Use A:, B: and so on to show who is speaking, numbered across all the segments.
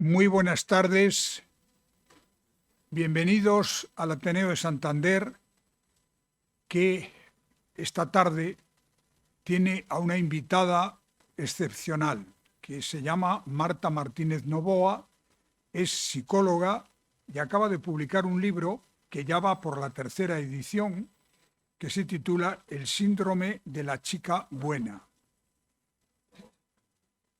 A: Muy buenas tardes, bienvenidos al Ateneo de Santander, que esta tarde tiene a una invitada excepcional, que se llama Marta Martínez Novoa, es psicóloga y acaba de publicar un libro que ya va por la tercera edición, que se titula El síndrome de la chica buena.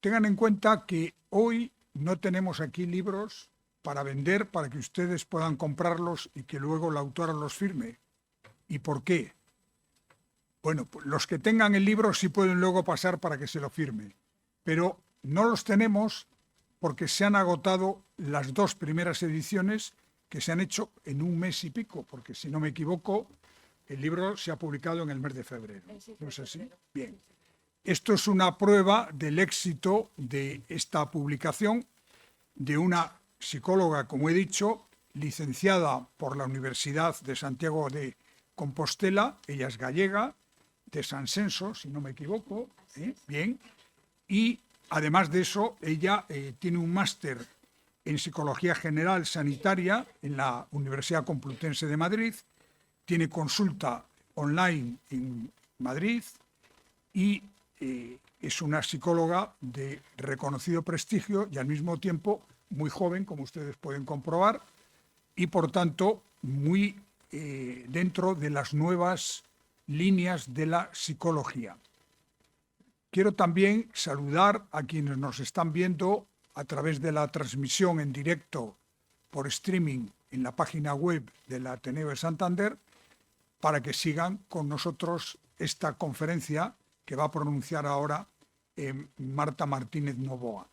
A: Tengan en cuenta que hoy no tenemos aquí libros para vender, para que ustedes puedan comprarlos y que luego la autora los firme. ¿Y por qué? Bueno, pues los que tengan el libro sí pueden luego pasar para que se lo firme, pero no los tenemos porque se han agotado las dos primeras ediciones que se han hecho en un mes y pico, porque si no me equivoco, el libro se ha publicado en el mes de febrero. ¿No es así? Bien. Esto es una prueba del éxito de esta publicación de una psicóloga, como he dicho, licenciada por la Universidad de Santiago de Compostela, ella es gallega, de San Censo, si no me equivoco, bien, y además de eso, ella tiene un máster en Psicología General Sanitaria en la Universidad Complutense de Madrid, tiene consulta online en Madrid y es una psicóloga de reconocido prestigio y al mismo tiempo muy joven, como ustedes pueden comprobar, y por tanto muy dentro de las nuevas líneas de la psicología. Quiero también saludar a quienes nos están viendo a través de la transmisión en directo por streaming en la página web del Ateneo de Santander, para que sigan con nosotros esta conferencia que va a pronunciar ahora Marta Martínez Novoa.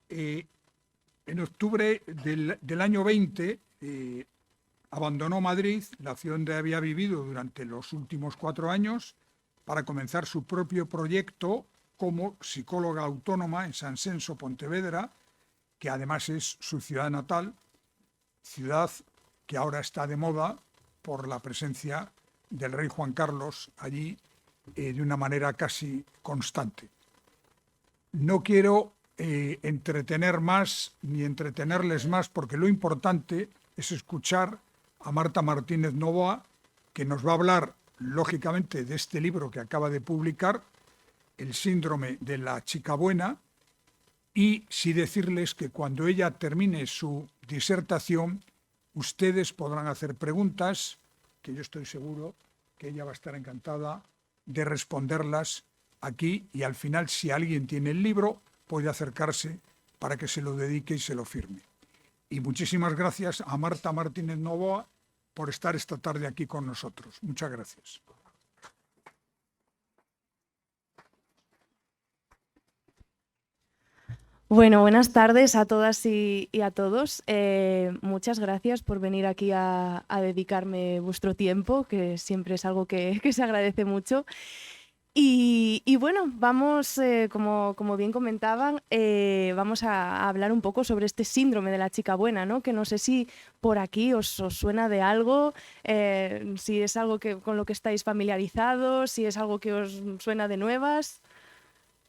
A: En octubre del año 20 abandonó Madrid, la ciudad donde había vivido durante los últimos 4 años, para comenzar su propio proyecto como psicóloga autónoma en San Censo, Pontevedra, que además es su ciudad natal, ciudad que ahora está de moda por la presencia del rey Juan Carlos allí de una manera casi constante. No quiero entretener más ni entretenerles más, porque lo importante es escuchar a Marta Martínez Novoa, que nos va a hablar, lógicamente, de este libro que acaba de publicar, El síndrome de la chica buena, y sí decirles que cuando ella termine su disertación, ustedes podrán hacer preguntas, que yo estoy seguro que ella va a estar encantada de responderlas aquí, y al final, si alguien tiene el libro, puede acercarse para que se lo dedique y se lo firme. Y muchísimas gracias a Marta Martínez Novoa por estar esta tarde aquí con nosotros. Muchas gracias.
B: Bueno, buenas tardes a todas y a todos. Muchas gracias por venir aquí a dedicarme vuestro tiempo, que siempre es algo que se agradece mucho. Y bueno, vamos, como bien comentaban, vamos a hablar un poco sobre este síndrome de la chica buena, ¿no? Que no sé si por aquí os suena de algo, si es algo con lo que estáis familiarizados, si es algo que os suena de nuevas.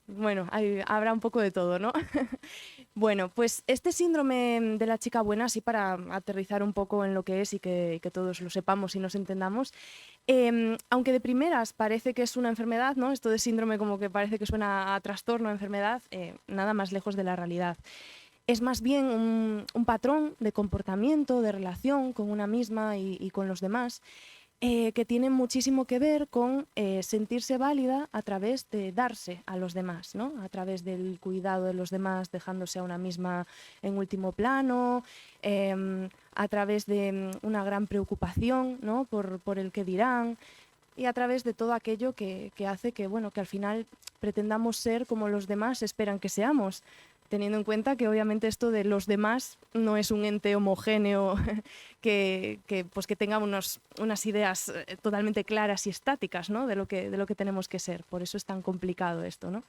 B: Bueno, habrá un poco de todo, ¿no? Bueno, pues este síndrome de la chica buena, así para aterrizar un poco en lo que es y que todos lo sepamos y nos entendamos, aunque de primeras parece que es una enfermedad, ¿no? Esto de síndrome como que parece que suena a trastorno, a enfermedad, nada más lejos de la realidad. Es más bien un patrón de comportamiento, de relación con una misma y con los demás, que tiene muchísimo que ver con sentirse válida a través de darse a los demás, ¿no? A través del cuidado de los demás, dejándose a una misma en último plano, a través de una gran preocupación, ¿no? por el que dirán, y a través de todo aquello que hace que, bueno, que al final pretendamos ser como los demás esperan que seamos, teniendo en cuenta que obviamente esto de los demás no es un ente homogéneo que tenga unas ideas totalmente claras y estáticas, ¿no? de lo que tenemos que ser. Por eso es tan complicado esto, ¿no?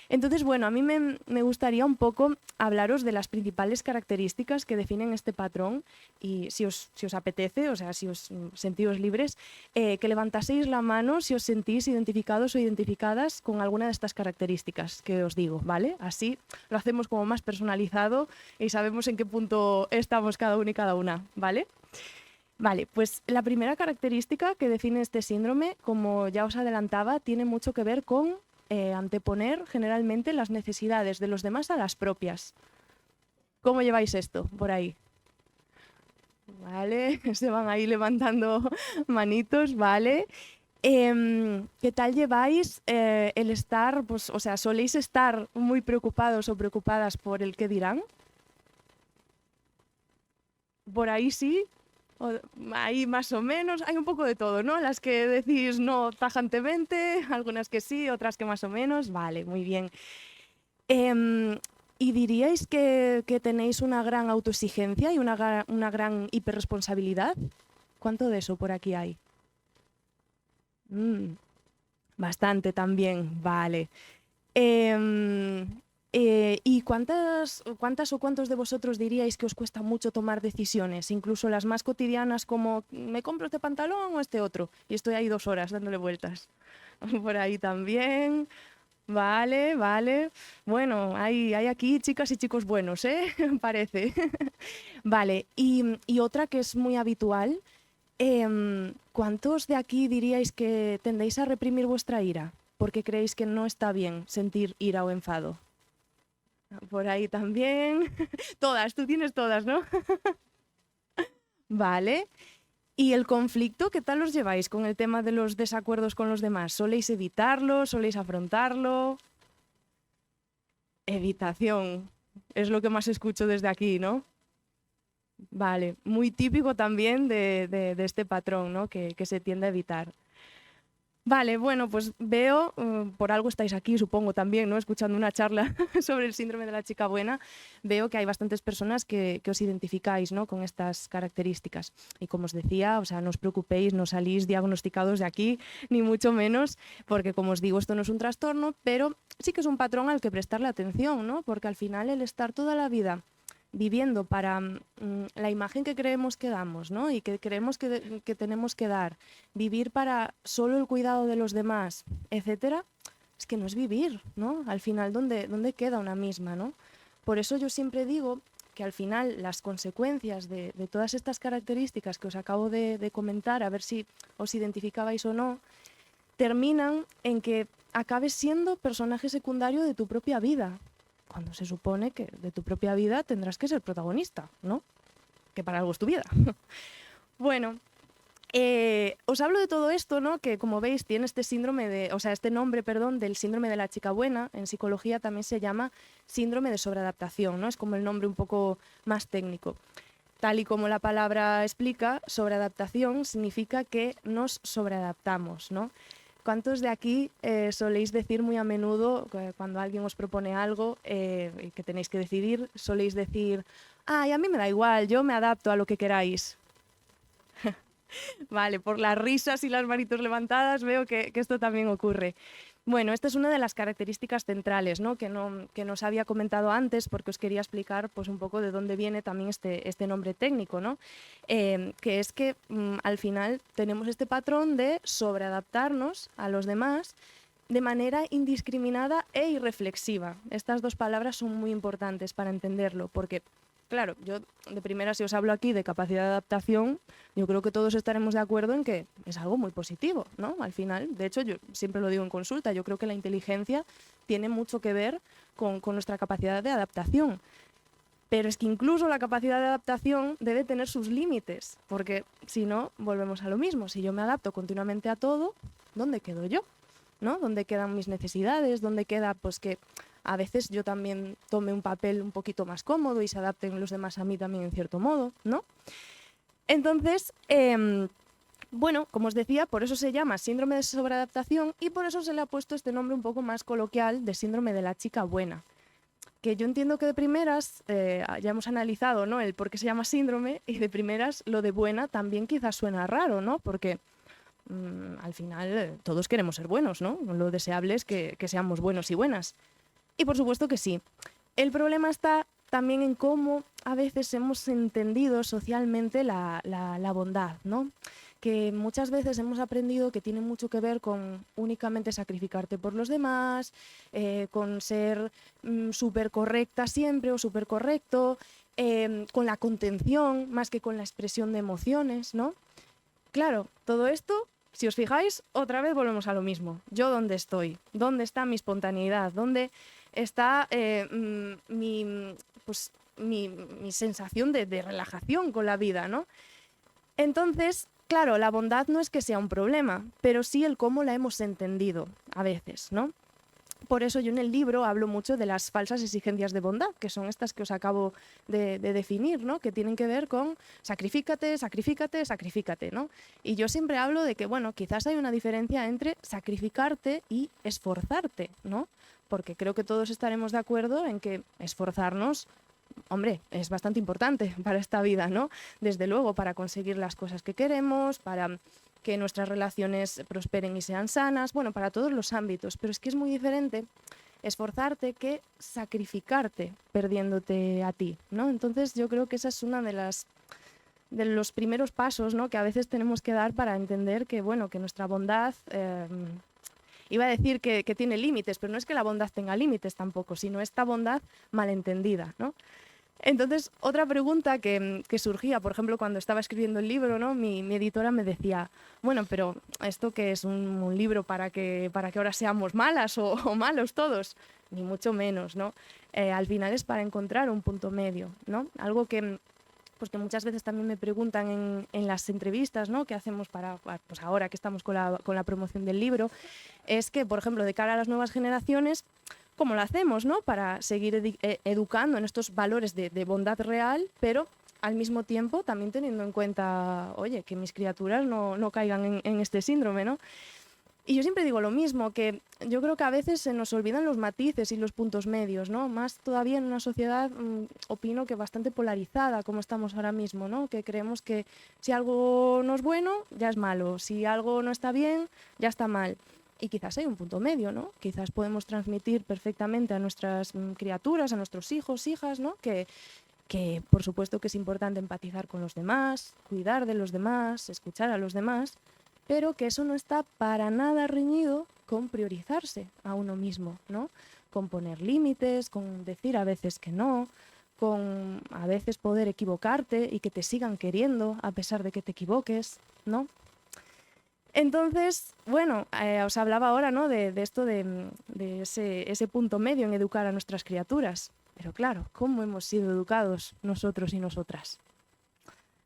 B: Entonces, bueno, a mí me gustaría un poco hablaros de las principales características que definen este patrón y si os apetece, o sea, si os sentís libres, que levantaseis la mano si os sentís identificados o identificadas con alguna de estas características que os digo, ¿vale? Así lo hacemos como más personalizado y sabemos en qué punto estamos cada uno y cada una, ¿vale? Vale, pues la primera característica que define este síndrome, como ya os adelantaba, tiene mucho que ver con anteponer generalmente las necesidades de los demás a las propias. ¿Cómo lleváis esto por ahí? Vale, se van ahí levantando manitos, vale. ¿Qué tal lleváis el estar, pues, o sea, soléis estar muy preocupados o preocupadas por el qué dirán? Por ahí sí, ahí más o menos, hay un poco de todo, ¿no? Las que decís no tajantemente, algunas que sí, otras que más o menos, vale, muy bien. ¿Y diríais que tenéis una gran autoexigencia y una gran hiperresponsabilidad? ¿Cuánto de eso por aquí hay? Bastante también, vale. ¿Y cuántas o cuántos de vosotros diríais que os cuesta mucho tomar decisiones, incluso las más cotidianas como ¿me compro este pantalón o este otro? Y estoy ahí 2 horas dándole vueltas. Por ahí también. Vale, vale. Bueno, hay aquí chicas y chicos buenos, ¿eh? Parece. Vale, y otra que es muy habitual, ¿cuántos de aquí diríais que tendéis a reprimir vuestra ira? Porque creéis que no está bien sentir ira o enfado. Por ahí también. Todas, tú tienes todas, ¿no? Vale. ¿Y el conflicto, qué tal os lleváis con el tema de los desacuerdos con los demás? ¿Soléis evitarlo? ¿Soléis afrontarlo? Evitación. Es lo que más escucho desde aquí, ¿no? Vale. Muy típico también de este patrón, ¿no? Que se tiende a evitar. Vale, bueno, pues veo, por algo estáis aquí, supongo también, ¿no? Escuchando una charla sobre el síndrome de la chica buena, veo que hay bastantes personas que os identificáis, ¿no? Con estas características. Y como os decía, o sea, no os preocupéis, no salís diagnosticados de aquí, ni mucho menos, porque como os digo, esto no es un trastorno, pero sí que es un patrón al que prestarle atención, ¿no? Porque al final el estar toda la vida viviendo para la imagen que creemos que damos, ¿no? Y que creemos que tenemos que dar, vivir para solo el cuidado de los demás, etcétera, es que no es vivir, ¿no? Al final, ¿dónde queda una misma, ¿no? Por eso yo siempre digo que al final las consecuencias de todas estas características que os acabo de comentar, a ver si os identificabais o no, terminan en que acabes siendo personaje secundario de tu propia vida, cuando se supone que de tu propia vida tendrás que ser protagonista, ¿no? Que para algo es tu vida. Bueno, os hablo de todo esto, ¿no? Que como veis tiene este síndrome este nombre, perdón, del síndrome de la chica buena. En psicología también se llama síndrome de sobreadaptación, ¿no? Es como el nombre un poco más técnico. Tal y como la palabra explica, sobreadaptación significa que nos sobreadaptamos, ¿no? ¿Cuántos de aquí soléis decir muy a menudo, cuando alguien os propone algo y que tenéis que decidir, soléis decir, ay, a mí me da igual, yo me adapto a lo que queráis? Vale, por las risas y las manitos levantadas veo que esto también ocurre. Bueno, esta es una de las características centrales, ¿no? Que no os había comentado antes porque os quería explicar pues, un poco de dónde viene también este nombre técnico, ¿no? Que es que al final tenemos este patrón de sobreadaptarnos a los demás de manera indiscriminada e irreflexiva. Estas 2 palabras son muy importantes para entenderlo porque, claro, yo de primera si os hablo aquí de capacidad de adaptación, yo creo que todos estaremos de acuerdo en que es algo muy positivo, ¿no? Al final, de hecho, yo siempre lo digo en consulta, yo creo que la inteligencia tiene mucho que ver con nuestra capacidad de adaptación. Pero es que incluso la capacidad de adaptación debe tener sus límites, porque si no, volvemos a lo mismo. Si yo me adapto continuamente a todo, ¿dónde quedo yo? ¿No? ¿Dónde quedan mis necesidades? ¿Dónde queda pues que a veces yo también tome un papel un poquito más cómodo y se adapten los demás a mí también en cierto modo, ¿no? Entonces, bueno, como os decía, por eso se llama síndrome de sobreadaptación y por eso se le ha puesto este nombre un poco más coloquial de síndrome de la chica buena. Que yo entiendo que de primeras, ya hemos analizado, ¿no? El por qué se llama síndrome y de primeras lo de buena también quizás suena raro, ¿no? Porque al final todos queremos ser buenos, ¿no? Lo deseable es que seamos buenos y buenas. Y por supuesto que sí. El problema está también en cómo a veces hemos entendido socialmente la bondad, ¿no? Que muchas veces hemos aprendido que tiene mucho que ver con únicamente sacrificarte por los demás, con ser súper correcta siempre o súper correcto, con la contención más que con la expresión de emociones, ¿no? Claro, todo esto, si os fijáis, otra vez volvemos a lo mismo. ¿Yo dónde estoy? ¿Dónde está mi espontaneidad? ¿Dónde está mi sensación de relajación con la vida, ¿no? Entonces, claro, la bondad no es que sea un problema, pero sí el cómo la hemos entendido a veces, ¿no? Por eso yo en el libro hablo mucho de las falsas exigencias de bondad, que son estas que os acabo de definir, ¿no? Que tienen que ver con sacrifícate, sacrifícate, sacrifícate, ¿no? Y yo siempre hablo de que, bueno, quizás hay una diferencia entre sacrificarte y esforzarte, ¿no? Porque creo que todos estaremos de acuerdo en que esforzarnos, hombre, es bastante importante para esta vida, ¿no? Desde luego, para conseguir las cosas que queremos, para que nuestras relaciones prosperen y sean sanas, bueno, para todos los ámbitos, pero es que es muy diferente esforzarte que sacrificarte perdiéndote a ti, ¿no? Entonces yo creo que esa es una de los primeros pasos, ¿no? Que a veces tenemos que dar para entender que, bueno, que nuestra bondad, iba a decir que tiene límites, pero no es que la bondad tenga límites tampoco, sino esta bondad malentendida, ¿no? Entonces, otra pregunta que surgía, por ejemplo, cuando estaba escribiendo el libro, ¿no? Mi editora me decía, bueno, pero ¿esto qué es? ¿Un libro para que ahora seamos malas o malos todos? Ni mucho menos, ¿no? Al final es para encontrar un punto medio, ¿no? Algo que, pues que muchas veces también me preguntan en las entrevistas, ¿no? Que hacemos pues ahora que estamos con la promoción del libro, es que, por ejemplo, de cara a las nuevas generaciones, ¿cómo lo hacemos, ¿no? Para seguir educando en estos valores de bondad real, pero al mismo tiempo también teniendo en cuenta, oye, que mis criaturas no caigan en este síndrome, ¿no? Y yo siempre digo lo mismo, que yo creo que a veces se nos olvidan los matices y los puntos medios, ¿no? Más todavía en una sociedad, opino que bastante polarizada como estamos ahora mismo, ¿no? Que creemos que si algo no es bueno, ya es malo, si algo no está bien, ya está mal. Y quizás hay un punto medio, ¿no? Quizás podemos transmitir perfectamente a nuestras criaturas, a nuestros hijos, hijas, ¿no? Que por supuesto que es importante empatizar con los demás, cuidar de los demás, escuchar a los demás, pero que eso no está para nada reñido con priorizarse a uno mismo, ¿no? Con poner límites, con decir a veces que no, con a veces poder equivocarte y que te sigan queriendo a pesar de que te equivoques, ¿no? Entonces, bueno, os hablaba ahora, ¿no? de esto de ese punto medio en educar a nuestras criaturas. Pero claro, ¿cómo hemos sido educados nosotros y nosotras?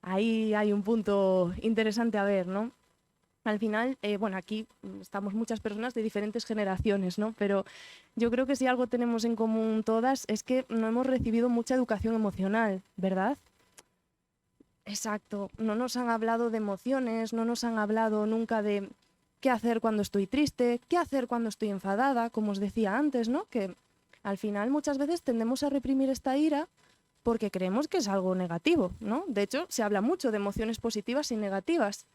B: Ahí hay un punto interesante a ver, ¿no? Al final, bueno, aquí estamos muchas personas de diferentes generaciones, ¿no? Pero yo creo que si algo tenemos en común todas es que no hemos recibido mucha educación emocional, ¿verdad? Exacto, no nos han hablado de emociones, no nos han hablado nunca de qué hacer cuando estoy triste, qué hacer cuando estoy enfadada, como os decía antes, ¿no? Que al final muchas veces tendemos a reprimir esta ira porque creemos que es algo negativo, ¿no? De hecho, se habla mucho de emociones positivas y negativas,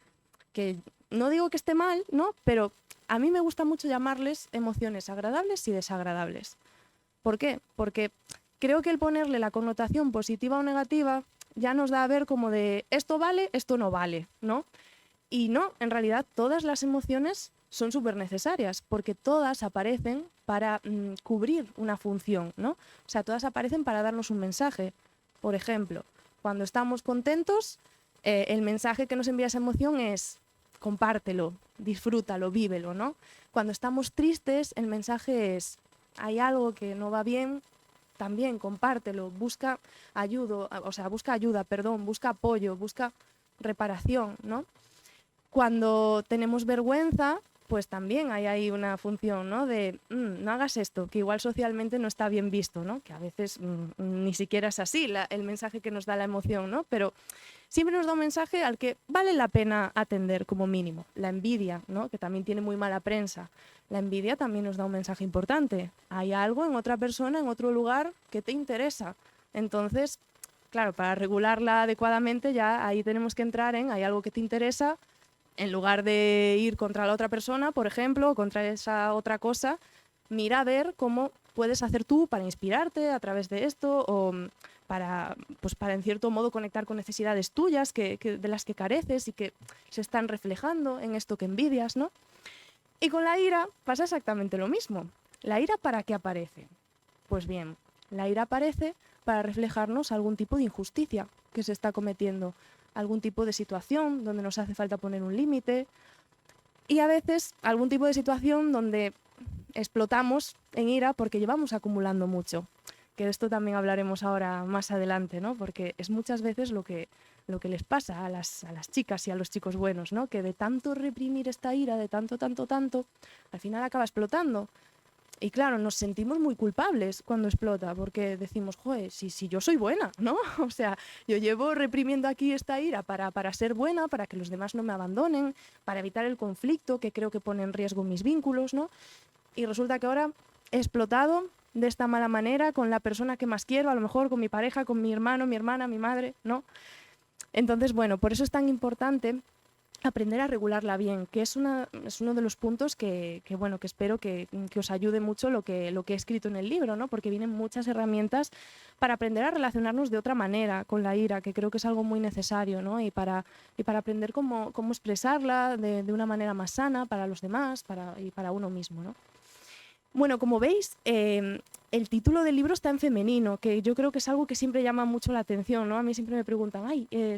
B: que no digo que esté mal, ¿no? Pero a mí me gusta mucho llamarles emociones agradables y desagradables. ¿Por qué? Porque creo que el ponerle la connotación positiva o negativa ya nos da a ver como de esto vale, esto no vale, ¿no? Y no, en realidad todas las emociones son súper necesarias porque todas aparecen para cubrir una función, ¿no? O sea, todas aparecen para darnos un mensaje. Por ejemplo, cuando estamos contentos, el mensaje que nos envía esa emoción es compártelo, disfrútalo, vívelo, ¿no? Cuando estamos tristes, el mensaje es hay algo que no va bien, también compártelo, busca ayuda, busca apoyo, busca reparación, ¿no? Cuando tenemos vergüenza, pues también hay ahí una función, ¿no? De no hagas esto, que igual socialmente no está bien visto, ¿no? Que a veces ni siquiera es así el mensaje que nos da la emoción, ¿no? Pero siempre nos da un mensaje al que vale la pena atender como mínimo. La envidia, ¿no? Que también tiene muy mala prensa. La envidia también nos da un mensaje importante. Hay algo en otra persona, en otro lugar, que te interesa. Entonces, claro, para regularla adecuadamente ya ahí tenemos que entrar en hay algo que te interesa, en lugar de ir contra la otra persona, por ejemplo, o contra esa otra cosa, mira a ver cómo puedes hacer tú para inspirarte a través de esto o para en cierto modo conectar con necesidades tuyas de las que careces y que se están reflejando en esto que envidias, ¿no? Y con la ira pasa exactamente lo mismo. ¿La ira para qué aparece? Pues bien, la ira aparece para reflejarnos algún tipo de injusticia que se está cometiendo, algún tipo de situación donde nos hace falta poner un límite y a veces algún tipo de situación donde explotamos en ira porque llevamos acumulando mucho. Que de esto también hablaremos ahora más adelante, ¿no? Porque es muchas veces lo que les pasa a las chicas y a los chicos buenos, ¿no? Que de tanto reprimir esta ira, de tanto, al final acaba explotando. Y claro, nos sentimos muy culpables cuando explota, porque decimos, joder, si yo soy buena, ¿no? O sea, yo llevo reprimiendo aquí esta ira para ser buena, para que los demás no me abandonen, para evitar el conflicto que creo que pone en riesgo mis vínculos, ¿no? Y resulta que ahora he explotado de esta mala manera con la persona que más quiero, a lo mejor con mi pareja, con mi hermano, mi hermana, mi madre, ¿no? Entonces, bueno, por eso es tan importante aprender a regularla bien, que es uno de los puntos que espero que os ayude mucho lo que he escrito en el libro, ¿no? Porque vienen muchas herramientas para aprender a relacionarnos de otra manera con la ira, que creo que es algo muy necesario, ¿no? Y para aprender cómo expresarla de una manera más sana para los demás y para uno mismo, ¿no? Bueno, como veis, el título del libro está en femenino, que yo creo que es algo que siempre llama mucho la atención, ¿no? A mí siempre me preguntan,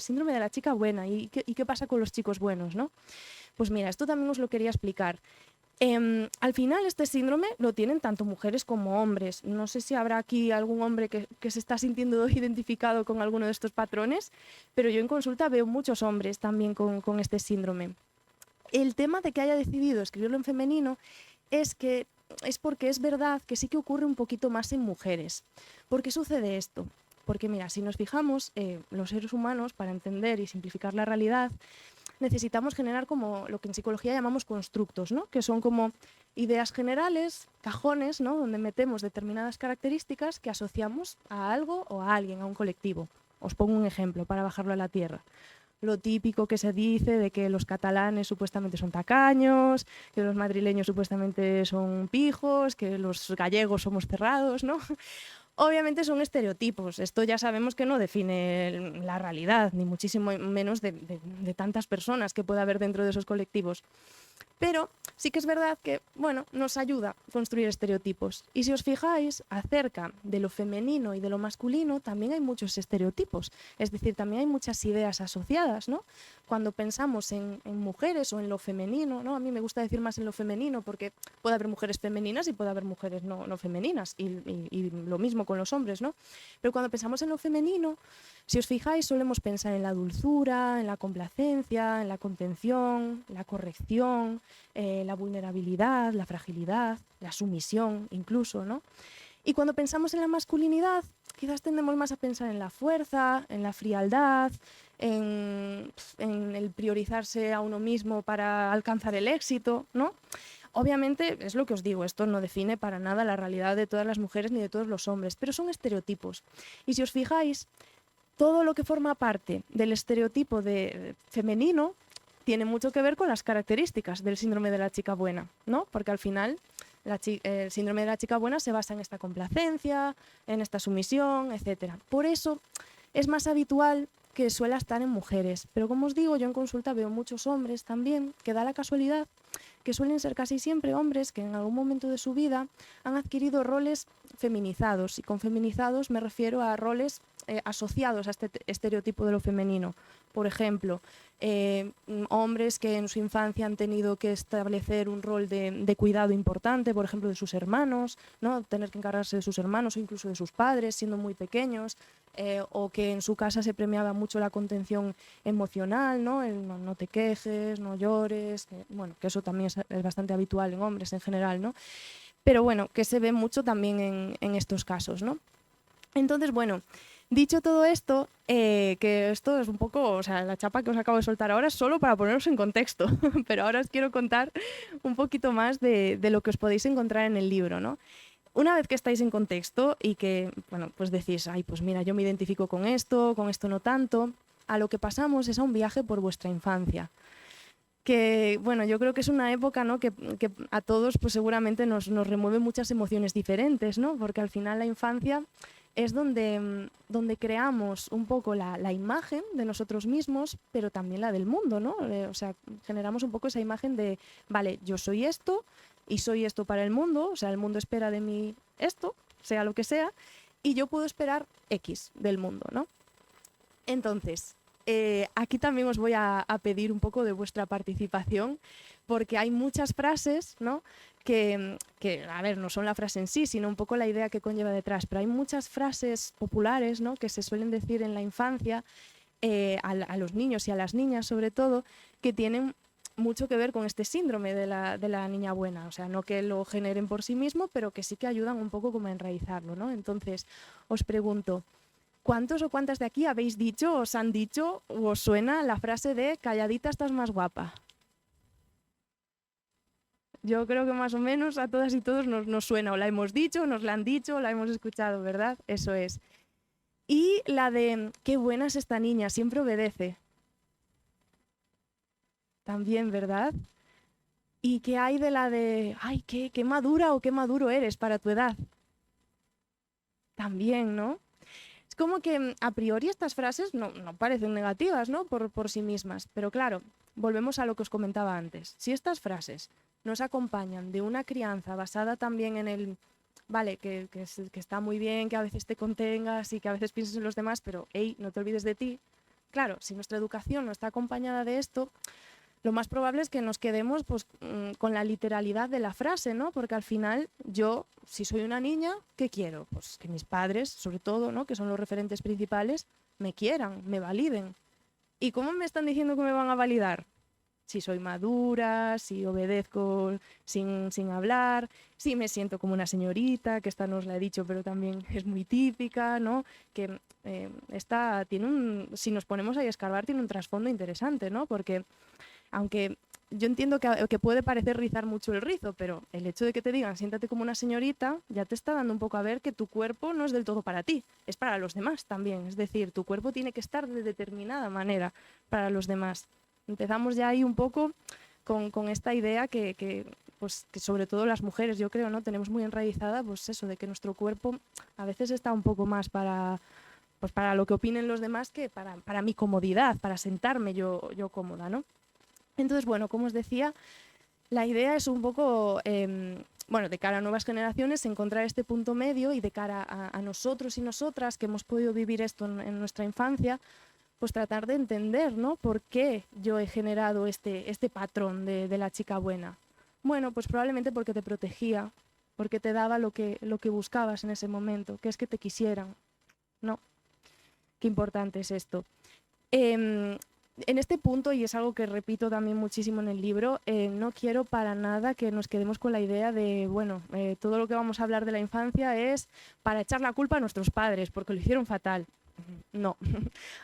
B: síndrome de la chica buena, ¿y qué pasa con los chicos buenos, ¿no? Pues mira, esto también os lo quería explicar. Al final este síndrome lo tienen tanto mujeres como hombres. No sé si habrá aquí algún hombre que se está sintiendo identificado con alguno de estos patrones, pero yo en consulta veo muchos hombres también con este síndrome. El tema de que haya decidido escribirlo en femenino es porque es verdad que sí que ocurre un poquito más en mujeres. ¿Por qué sucede esto? Porque mira, si nos fijamos, los seres humanos, para entender y simplificar la realidad, necesitamos generar como lo que en psicología llamamos constructos, ¿no? Que son como ideas generales, cajones, ¿no? Donde metemos determinadas características que asociamos a algo o a alguien, a un colectivo. Os pongo un ejemplo para bajarlo a la tierra. Lo típico que se dice de que los catalanes supuestamente son tacaños, que los madrileños supuestamente son pijos, que los gallegos somos cerrados, ¿no? Obviamente son estereotipos, esto ya sabemos que no define la realidad, ni muchísimo menos de tantas personas que puede haber dentro de esos colectivos. Pero sí que es verdad que, bueno, nos ayuda a construir estereotipos. Y si os fijáis, acerca de lo femenino y de lo masculino también hay muchos estereotipos. Es decir, también hay muchas ideas asociadas, ¿no? Cuando pensamos en mujeres o en lo femenino, ¿no? A mí me gusta decir más en lo femenino porque puede haber mujeres femeninas y puede haber mujeres no femeninas. Y lo mismo con los hombres, ¿no? Pero cuando pensamos en lo femenino, si os fijáis, solemos pensar en la dulzura, en la complacencia, en la contención, la corrección, la vulnerabilidad, la fragilidad, la sumisión incluso, ¿no? Y cuando pensamos en la masculinidad, quizás tendemos más a pensar en la fuerza, en la frialdad, en el priorizarse a uno mismo para alcanzar el éxito, ¿no? Obviamente, es lo que os digo, esto no define para nada la realidad de todas las mujeres ni de todos los hombres, pero son estereotipos. Y si os fijáis, todo lo que forma parte del estereotipo de femenino tiene mucho que ver con las características del síndrome de la chica buena, ¿no? Porque al final el síndrome de la chica buena se basa en esta complacencia, en esta sumisión, etc. Por eso es más habitual que suele estar en mujeres. Pero como os digo, yo en consulta veo muchos hombres también, que da la casualidad que suelen ser casi siempre hombres que en algún momento de su vida han adquirido roles feminizados. Y con feminizados me refiero a roles asociados a este estereotipo de lo femenino. Por ejemplo, hombres que en su infancia han tenido que establecer un rol de cuidado importante, por ejemplo, de sus hermanos, ¿no? Tener que encargarse de sus hermanos o incluso de sus padres siendo muy pequeños, o que en su casa se premiaba mucho la contención emocional, ¿no? El no te quejes, no llores, que eso también es bastante habitual en hombres en general, ¿no? Pero bueno, que se ve mucho también en estos casos, ¿no? Entonces, bueno, dicho todo esto, que esto es un poco, o sea, la chapa que os acabo de soltar ahora es solo para poneros en contexto, pero ahora os quiero contar un poquito más de lo que os podéis encontrar en el libro, ¿no? Una vez que estáis en contexto y que, bueno, pues decís, pues mira, yo me identifico con esto no tanto, a lo que pasamos es a un viaje por vuestra infancia. que, bueno, yo creo que es una época, ¿no? que a todos pues seguramente nos remueve muchas emociones diferentes, ¿no? Porque al final la infancia es donde creamos un poco la imagen de nosotros mismos, pero también la del mundo, ¿no? O sea, generamos un poco esa imagen de, vale, yo soy esto y soy esto para el mundo, o sea, el mundo espera de mí esto, sea lo que sea, y yo puedo esperar X del mundo, ¿no? Entonces, aquí también os voy a pedir un poco de vuestra participación, porque hay muchas frases, ¿no? que, a ver, no son la frase en sí, sino un poco la idea que conlleva detrás, pero hay muchas frases populares, ¿no? que se suelen decir en la infancia, a los niños y a las niñas sobre todo, que tienen mucho que ver con este síndrome de la niña buena, o sea, no que lo generen por sí mismo, pero que sí que ayudan un poco como a enraizarlo, ¿no? Entonces, os pregunto, ¿cuántos o cuántas de aquí habéis dicho, os han dicho, o os suena la frase de calladita estás más guapa? Yo creo que más o menos a todas y todos nos suena, o la hemos dicho, nos la han dicho, o la hemos escuchado, ¿verdad? Eso es. Y la de, qué buena es esta niña, siempre obedece. También, ¿verdad? ¿Y qué hay de la de, ay, qué madura o qué maduro eres para tu edad? También, ¿no? Es como que a priori estas frases no parecen negativas, ¿no? Por sí mismas. Pero claro, volvemos a lo que os comentaba antes. Si estas frases nos acompañan de una crianza basada también en el, vale, que está muy bien, que a veces te contengas y que a veces pienses en los demás, pero, hey, no te olvides de ti. Claro, si nuestra educación no está acompañada de esto, lo más probable es que nos quedemos pues, con la literalidad de la frase, ¿no? Porque al final yo, si soy una niña, ¿qué quiero? Pues que mis padres, sobre todo, ¿no? que son los referentes principales, me quieran, me validen. ¿Y cómo me están diciendo que me van a validar? Si soy madura, si obedezco sin hablar, si me siento como una señorita, que esta no os la he dicho, pero también es muy típica, ¿no? Que esta tiene si nos ponemos ahí a escarbar, tiene un trasfondo interesante, ¿no? Porque aunque yo entiendo que puede parecer rizar mucho el rizo, pero el hecho de que te digan siéntate como una señorita ya te está dando un poco a ver que tu cuerpo no es del todo para ti, es para los demás también. Es decir, tu cuerpo tiene que estar de determinada manera para los demás. Empezamos ya ahí un poco con esta idea pues, que sobre todo las mujeres, yo creo, ¿no? tenemos muy enraizada, pues eso, de que nuestro cuerpo a veces está un poco más pues para lo que opinen los demás que para mi comodidad, para sentarme yo cómoda, ¿no? Entonces, bueno, como os decía, la idea es un poco, bueno, de cara a nuevas generaciones, encontrar este punto medio y de cara a nosotros y nosotras que hemos podido vivir esto en nuestra infancia, pues tratar de entender, ¿no? ¿Por qué yo he generado este patrón de la chica buena? Bueno, pues probablemente porque te protegía, porque te daba lo que buscabas en ese momento, que es que te quisieran, ¿no? Qué importante es esto. En este punto, y es algo que repito también muchísimo en el libro, no quiero para nada que nos quedemos con la idea de, bueno, todo lo que vamos a hablar de la infancia es para echar la culpa a nuestros padres, porque lo hicieron fatal. No,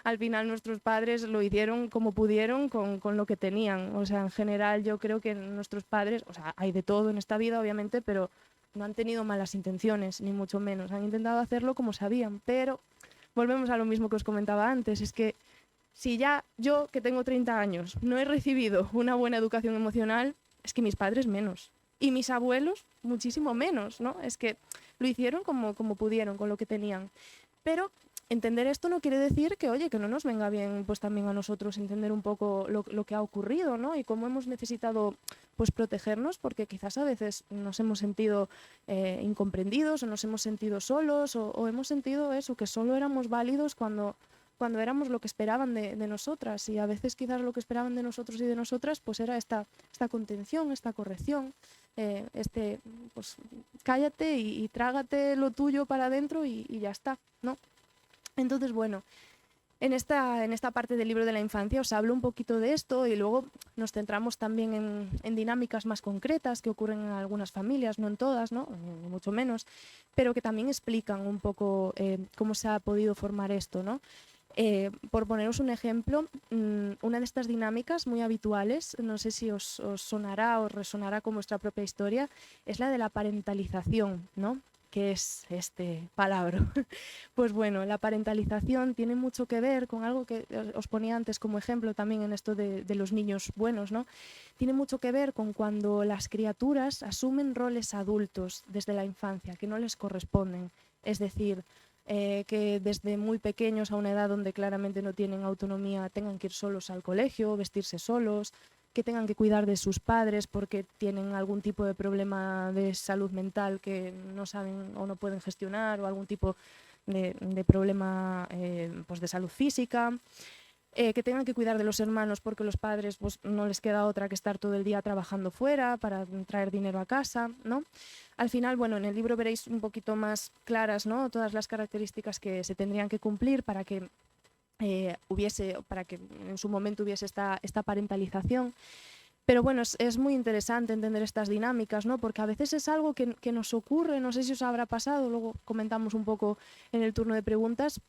B: al final nuestros padres lo hicieron como pudieron con lo que tenían. O sea, en general yo creo que nuestros padres, o sea, hay de todo en esta vida, obviamente, pero no han tenido malas intenciones, ni mucho menos. Han intentado hacerlo como sabían, pero volvemos a lo mismo que os comentaba antes, es que si ya yo, que tengo 30 años, no he recibido una buena educación emocional, es que mis padres menos. Y mis abuelos muchísimo menos, ¿no? Es que lo hicieron como pudieron, con lo que tenían. Pero entender esto no quiere decir que, oye, que no nos venga bien pues también a nosotros entender un poco lo que ha ocurrido, ¿no? Y cómo hemos necesitado pues protegernos, porque quizás a veces nos hemos sentido incomprendidos o nos hemos sentido solos o hemos sentido eso, que solo éramos válidos cuando éramos lo que esperaban de nosotras, y a veces quizás lo que esperaban de nosotros y de nosotras pues era esta contención, esta corrección, pues cállate y trágate lo tuyo para adentro y ya está, ¿no? Entonces, bueno, en esta parte del libro de la infancia os hablo un poquito de esto y luego nos centramos también en dinámicas más concretas que ocurren en algunas familias, no en todas, ¿no? Ni mucho menos, pero que también explican un poco cómo se ha podido formar esto, ¿no? Por poneros un ejemplo, una de estas dinámicas muy habituales, no sé si os sonará o resonará con vuestra propia historia, es la de la parentalización, ¿no? ¿Qué es este palabra? Pues bueno, la parentalización tiene mucho que ver con algo que os ponía antes como ejemplo también en esto de los niños buenos, ¿no? Tiene mucho que ver con cuando las criaturas asumen roles adultos desde la infancia que no les corresponden. Es decir, que desde muy pequeños a una edad donde claramente no tienen autonomía tengan que ir solos al colegio, vestirse solos, que tengan que cuidar de sus padres porque tienen algún tipo de problema de salud mental que no saben o no pueden gestionar, o algún tipo de problema pues de salud física, que tengan que cuidar de los hermanos porque los padres pues, no les queda otra que estar todo el día trabajando fuera para traer dinero a casa, ¿no? Al final, bueno, en el libro veréis un poquito más claras, ¿no?, todas las características que se tendrían que cumplir para que para que en su momento hubiese esta parentalización. Pero bueno, es muy interesante entender estas dinámicas, ¿no? Porque a veces es algo que nos ocurre, no sé si os habrá pasado, luego comentamos un poco en el turno de preguntas,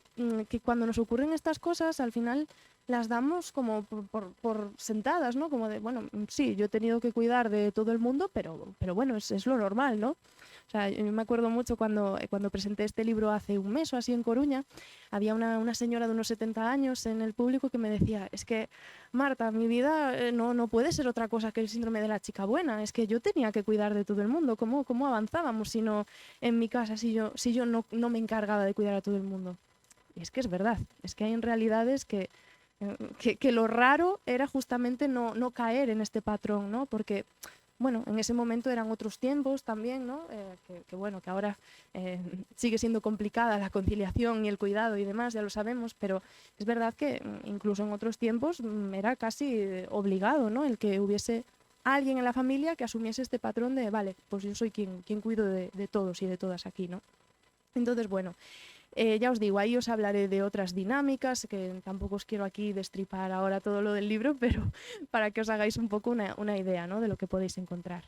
B: que cuando nos ocurren estas cosas, al final las damos como por sentadas, ¿no? Como de, bueno, sí, yo he tenido que cuidar de todo el mundo, pero bueno, es lo normal, ¿no? O sea, yo me acuerdo mucho cuando presenté este libro hace un mes o así en Coruña, había una señora de unos 70 años en el público que me decía, es que Marta, mi vida no puede ser otra cosa que el síndrome de la chica buena, es que yo tenía que cuidar de todo el mundo, ¿cómo avanzábamos si no en mi casa, si yo no me encargaba de cuidar a todo el mundo? Y es que es verdad, es que hay en realidades que lo raro era justamente no caer en este patrón, ¿no? Porque bueno, en ese momento eran otros tiempos también, ¿no? Bueno, que ahora sigue siendo complicada la conciliación y el cuidado y demás, ya lo sabemos, pero es verdad que incluso en otros tiempos era casi obligado, ¿no?, el que hubiese alguien en la familia que asumiese este patrón de, vale, pues yo soy quien cuido de todos y de todas aquí, ¿no? Entonces, bueno, ya os digo, ahí os hablaré de otras dinámicas, que tampoco os quiero aquí destripar ahora todo lo del libro, pero para que os hagáis un poco una idea, ¿no?, de lo que podéis encontrar.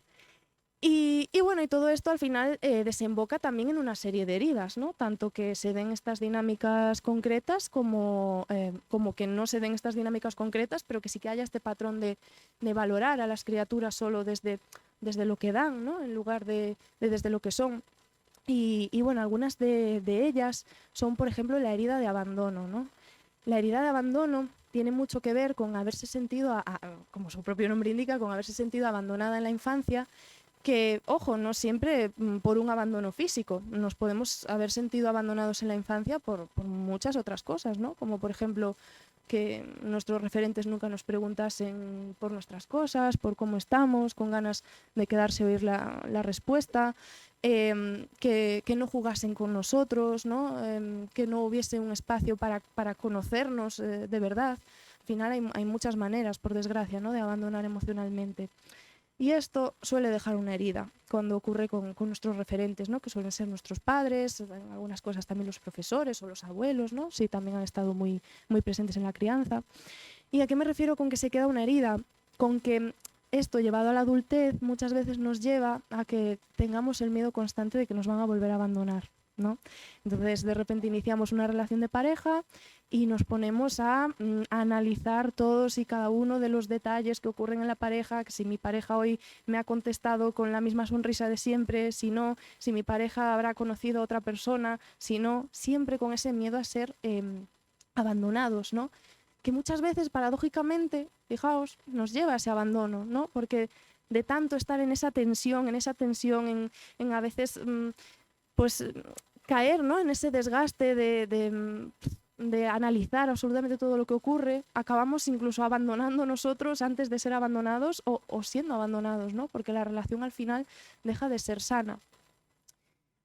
B: Y bueno, y todo esto al final desemboca también en una serie de heridas, ¿no? Tanto que se den estas dinámicas concretas como que no se den estas dinámicas concretas, pero que sí que haya este patrón de valorar a las criaturas solo desde lo que dan, ¿no?, en lugar de desde lo que son. Y bueno, algunas de ellas son, por ejemplo, la herida de abandono, ¿no? La herida de abandono tiene mucho que ver con haberse sentido, como su propio nombre indica, con haberse sentido abandonada en la infancia, que, ojo, no siempre por un abandono físico. Nos podemos haber sentido abandonados en la infancia por muchas otras cosas, ¿no? Como, por ejemplo, que nuestros referentes nunca nos preguntasen por nuestras cosas, por cómo estamos, con ganas de quedarse a oír la respuesta, que no jugasen con nosotros, ¿no? Que no hubiese un espacio para conocernos de verdad. Al final hay muchas maneras, por desgracia, ¿no?, de abandonar emocionalmente. Y esto suele dejar una herida cuando ocurre con nuestros referentes, ¿no?, que suelen ser nuestros padres, en algunas cosas también los profesores o los abuelos, ¿no?, sí, también han estado muy presentes en la crianza. ¿Y a qué me refiero con que se queda una herida? Con que esto, llevado a la adultez, muchas veces nos lleva a que tengamos el miedo constante de que nos van a volver a abandonar, ¿no? Entonces, de repente iniciamos una relación de pareja y nos ponemos a analizar todos y cada uno de los detalles que ocurren en la pareja, que si mi pareja hoy me ha contestado con la misma sonrisa de siempre, si no, si mi pareja habrá conocido a otra persona, si no, siempre con ese miedo a ser abandonados, ¿no? Que muchas veces, paradójicamente, fijaos, nos lleva a ese abandono, ¿no? Porque de tanto estar en esa tensión, en a veces, pues caer, ¿no?, en ese desgaste de analizar absolutamente todo lo que ocurre, acabamos incluso abandonando nosotros antes de ser abandonados o siendo abandonados, ¿no? Porque la relación al final deja de ser sana.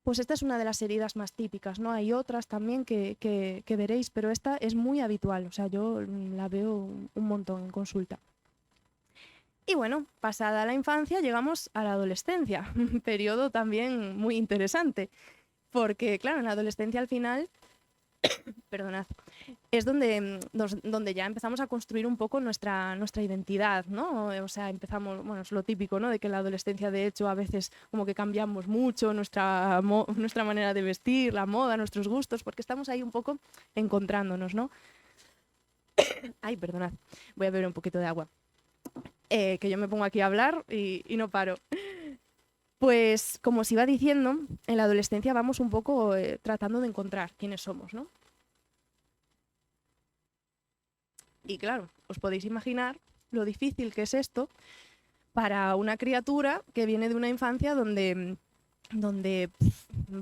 B: Pues esta es una de las heridas más típicas, ¿no? Hay otras también que veréis, pero esta es muy habitual, o sea, yo la veo un montón en consulta. Y bueno, pasada la infancia llegamos a la adolescencia, un periodo también muy interesante, porque claro, en la adolescencia al final, perdonad, es donde ya empezamos a construir un poco nuestra identidad, ¿no? O sea, empezamos, bueno, es lo típico, ¿no?, de que en la adolescencia, de hecho, a veces como que cambiamos mucho nuestra manera de vestir, la moda, nuestros gustos, porque estamos ahí un poco encontrándonos, ¿no? Ay, perdonad, voy a beber un poquito de agua. Que yo me pongo aquí a hablar y no paro. Pues como os iba diciendo, en la adolescencia vamos un poco tratando de encontrar quiénes somos, ¿no? Y claro, os podéis imaginar lo difícil que es esto para una criatura que viene de una infancia donde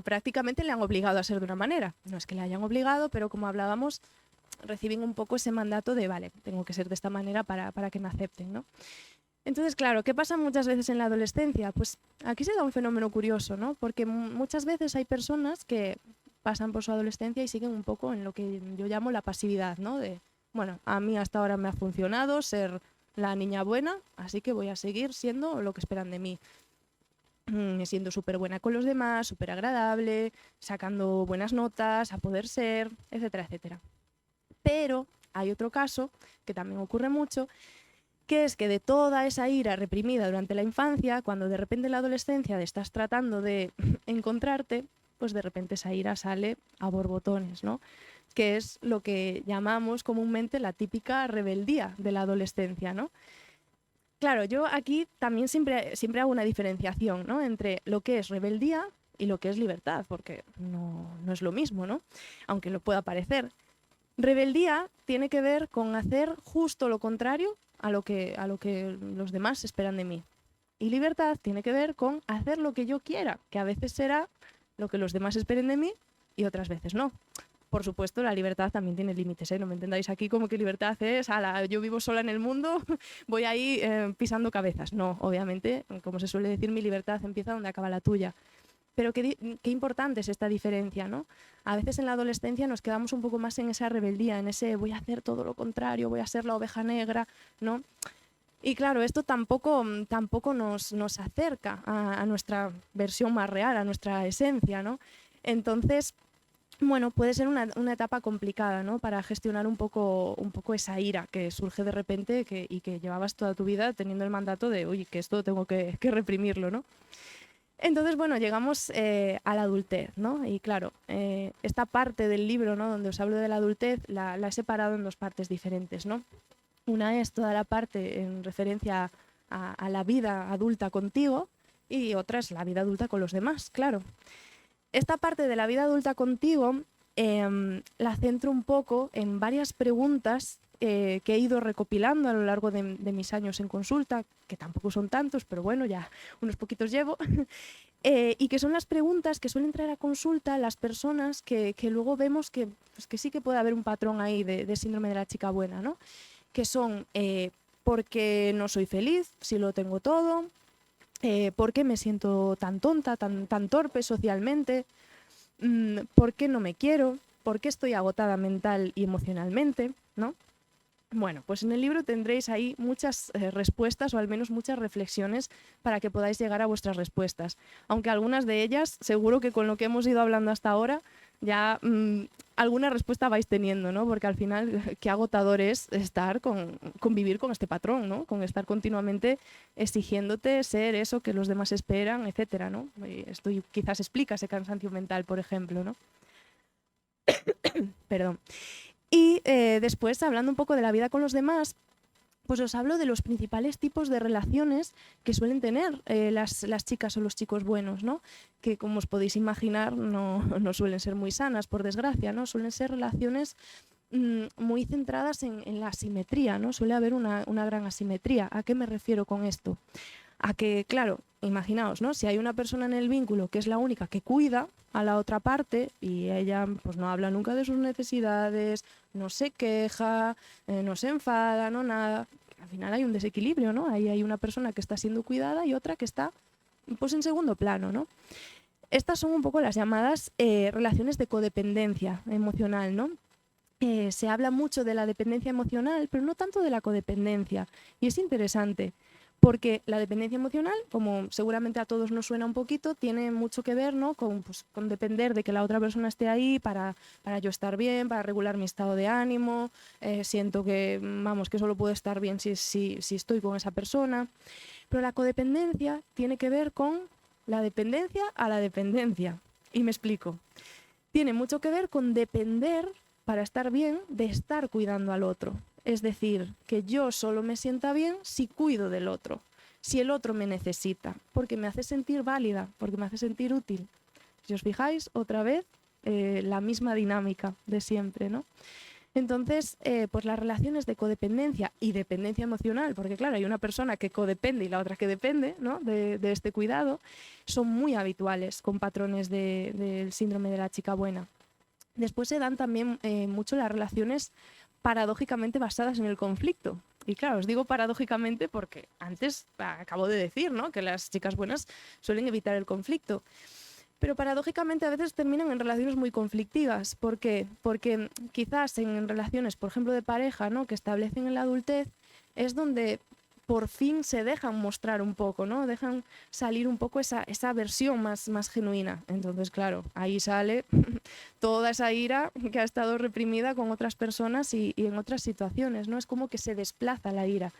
B: prácticamente le han obligado a ser de una manera. No es que le hayan obligado, pero como hablábamos, reciben un poco ese mandato de, vale, tengo que ser de esta manera para que me acepten, ¿no? Entonces, claro, ¿qué pasa muchas veces en la adolescencia? Pues aquí se da un fenómeno curioso, ¿no? Porque muchas veces hay personas que pasan por su adolescencia y siguen un poco en lo que yo llamo la pasividad, ¿no? De, bueno, a mí hasta ahora me ha funcionado ser la niña buena, así que voy a seguir siendo lo que esperan de mí. Siendo súper buena con los demás, súper agradable, sacando buenas notas, a poder ser, etcétera, etcétera. Pero hay otro caso, que también ocurre mucho, que es que de toda esa ira reprimida durante la infancia, cuando de repente en la adolescencia estás tratando de encontrarte, pues de repente esa ira sale a borbotones, ¿no? Que es lo que llamamos comúnmente la típica rebeldía de la adolescencia, ¿no? Claro, yo aquí también siempre hago una diferenciación, ¿no? Entre lo que es rebeldía y lo que es libertad, porque no es lo mismo, ¿no? Aunque lo pueda parecer. Rebeldía tiene que ver con hacer justo lo contrario a lo que los demás esperan de mí. Y libertad tiene que ver con hacer lo que yo quiera, que a veces será lo que los demás esperen de mí y otras veces no. Por supuesto, la libertad también tiene límites, ¿eh? No me entendáis aquí como que libertad es, ala, yo vivo sola en el mundo, voy ahí pisando cabezas. No, obviamente, como se suele decir, mi libertad empieza donde acaba la tuya. Pero qué importante es esta diferencia, ¿no? A veces en la adolescencia nos quedamos un poco más en esa rebeldía, en ese voy a hacer todo lo contrario, voy a ser la oveja negra, ¿no? Y claro, esto tampoco nos acerca a nuestra versión más real, a nuestra esencia, ¿no? Entonces, bueno, puede ser una etapa complicada, ¿no? Para gestionar un poco esa ira que surge de repente y que llevabas toda tu vida teniendo el mandato de, oye, que esto tengo que reprimirlo, ¿no? Entonces, bueno, llegamos a la adultez, ¿no? Y claro, esta parte del libro, ¿no? Donde os hablo de la adultez, la he separado en dos partes diferentes, ¿no? Una es toda la parte en referencia a la vida adulta contigo y otra es la vida adulta con los demás, claro. Esta parte de la vida adulta contigo la centro un poco en varias preguntas que he ido recopilando a lo largo de mis años en consulta, que tampoco son tantos, pero bueno, ya unos poquitos llevo, y que son las preguntas que suelen traer a consulta las personas que luego vemos que, pues, que sí que puede haber un patrón ahí de síndrome de la chica buena, ¿no? Que son ¿por qué no soy feliz si lo tengo todo? ¿Por qué me siento tan tonta, tan torpe socialmente? ¿Por qué no me quiero? ¿Por qué estoy agotada mental y emocionalmente? ¿No? Bueno, pues en el libro tendréis ahí muchas respuestas o al menos muchas reflexiones para que podáis llegar a vuestras respuestas. Aunque algunas de ellas, seguro que con lo que hemos ido hablando hasta ahora, ya alguna respuesta vais teniendo, ¿no? Porque al final, qué agotador es convivir con este patrón, ¿no? Con estar continuamente exigiéndote ser eso que los demás esperan, etcétera, ¿no? Esto quizás explica ese cansancio mental, por ejemplo, ¿no? Perdón. Y después, hablando un poco de la vida con los demás, pues os hablo de los principales tipos de relaciones que suelen tener las chicas o los chicos buenos, ¿no? Que como os podéis imaginar no suelen ser muy sanas, por desgracia, ¿no? Suelen ser relaciones muy centradas en la asimetría, ¿no? Suele haber una gran asimetría. ¿A qué me refiero con esto? A que, claro, imaginaos, ¿no? Si hay una persona en el vínculo que es la única que cuida a la otra parte y ella pues no habla nunca de sus necesidades, no se queja, no se enfada, no nada, al final hay un desequilibrio, ¿no? Ahí hay una persona que está siendo cuidada y otra que está pues en segundo plano, ¿no? Estas son un poco las llamadas relaciones de codependencia emocional, ¿no? Se habla mucho de la dependencia emocional, pero no tanto de la codependencia. Y es interesante, porque la dependencia emocional, como seguramente a todos nos suena un poquito, tiene mucho que ver, ¿no? con depender de que la otra persona esté ahí para yo estar bien, para regular mi estado de ánimo. Siento que, vamos, que solo puedo estar bien si estoy con esa persona. Pero la codependencia tiene que ver con la dependencia a la dependencia. Y me explico. Tiene mucho que ver con depender para estar bien de estar cuidando al otro. Es decir, que yo solo me sienta bien si cuido del otro. si el otro me necesita, porque me hace sentir válida, porque me hace sentir útil. Si os fijáis, otra vez, la misma dinámica de siempre, ¿no? Entonces, pues las relaciones de codependencia y dependencia emocional, porque claro, hay una persona que codepende y la otra que depende, ¿no?, de este cuidado, son muy habituales con patrones del síndrome de la chica buena. Después se dan también mucho las relaciones paradójicamente basadas en el conflicto. Y claro, os digo paradójicamente porque antes acabo de decir, ¿no?, que las chicas buenas suelen evitar el conflicto. Pero paradójicamente a veces terminan en relaciones muy conflictivas. ¿Por qué? Porque quizás en relaciones, por ejemplo, de pareja, ¿no?, que establecen en la adultez, es donde por fin se dejan mostrar un poco, ¿no? Dejan salir un poco esa versión más genuina. Entonces, claro, ahí sale toda esa ira que ha estado reprimida con otras personas y en otras situaciones, ¿no? Es como que se desplaza la ira.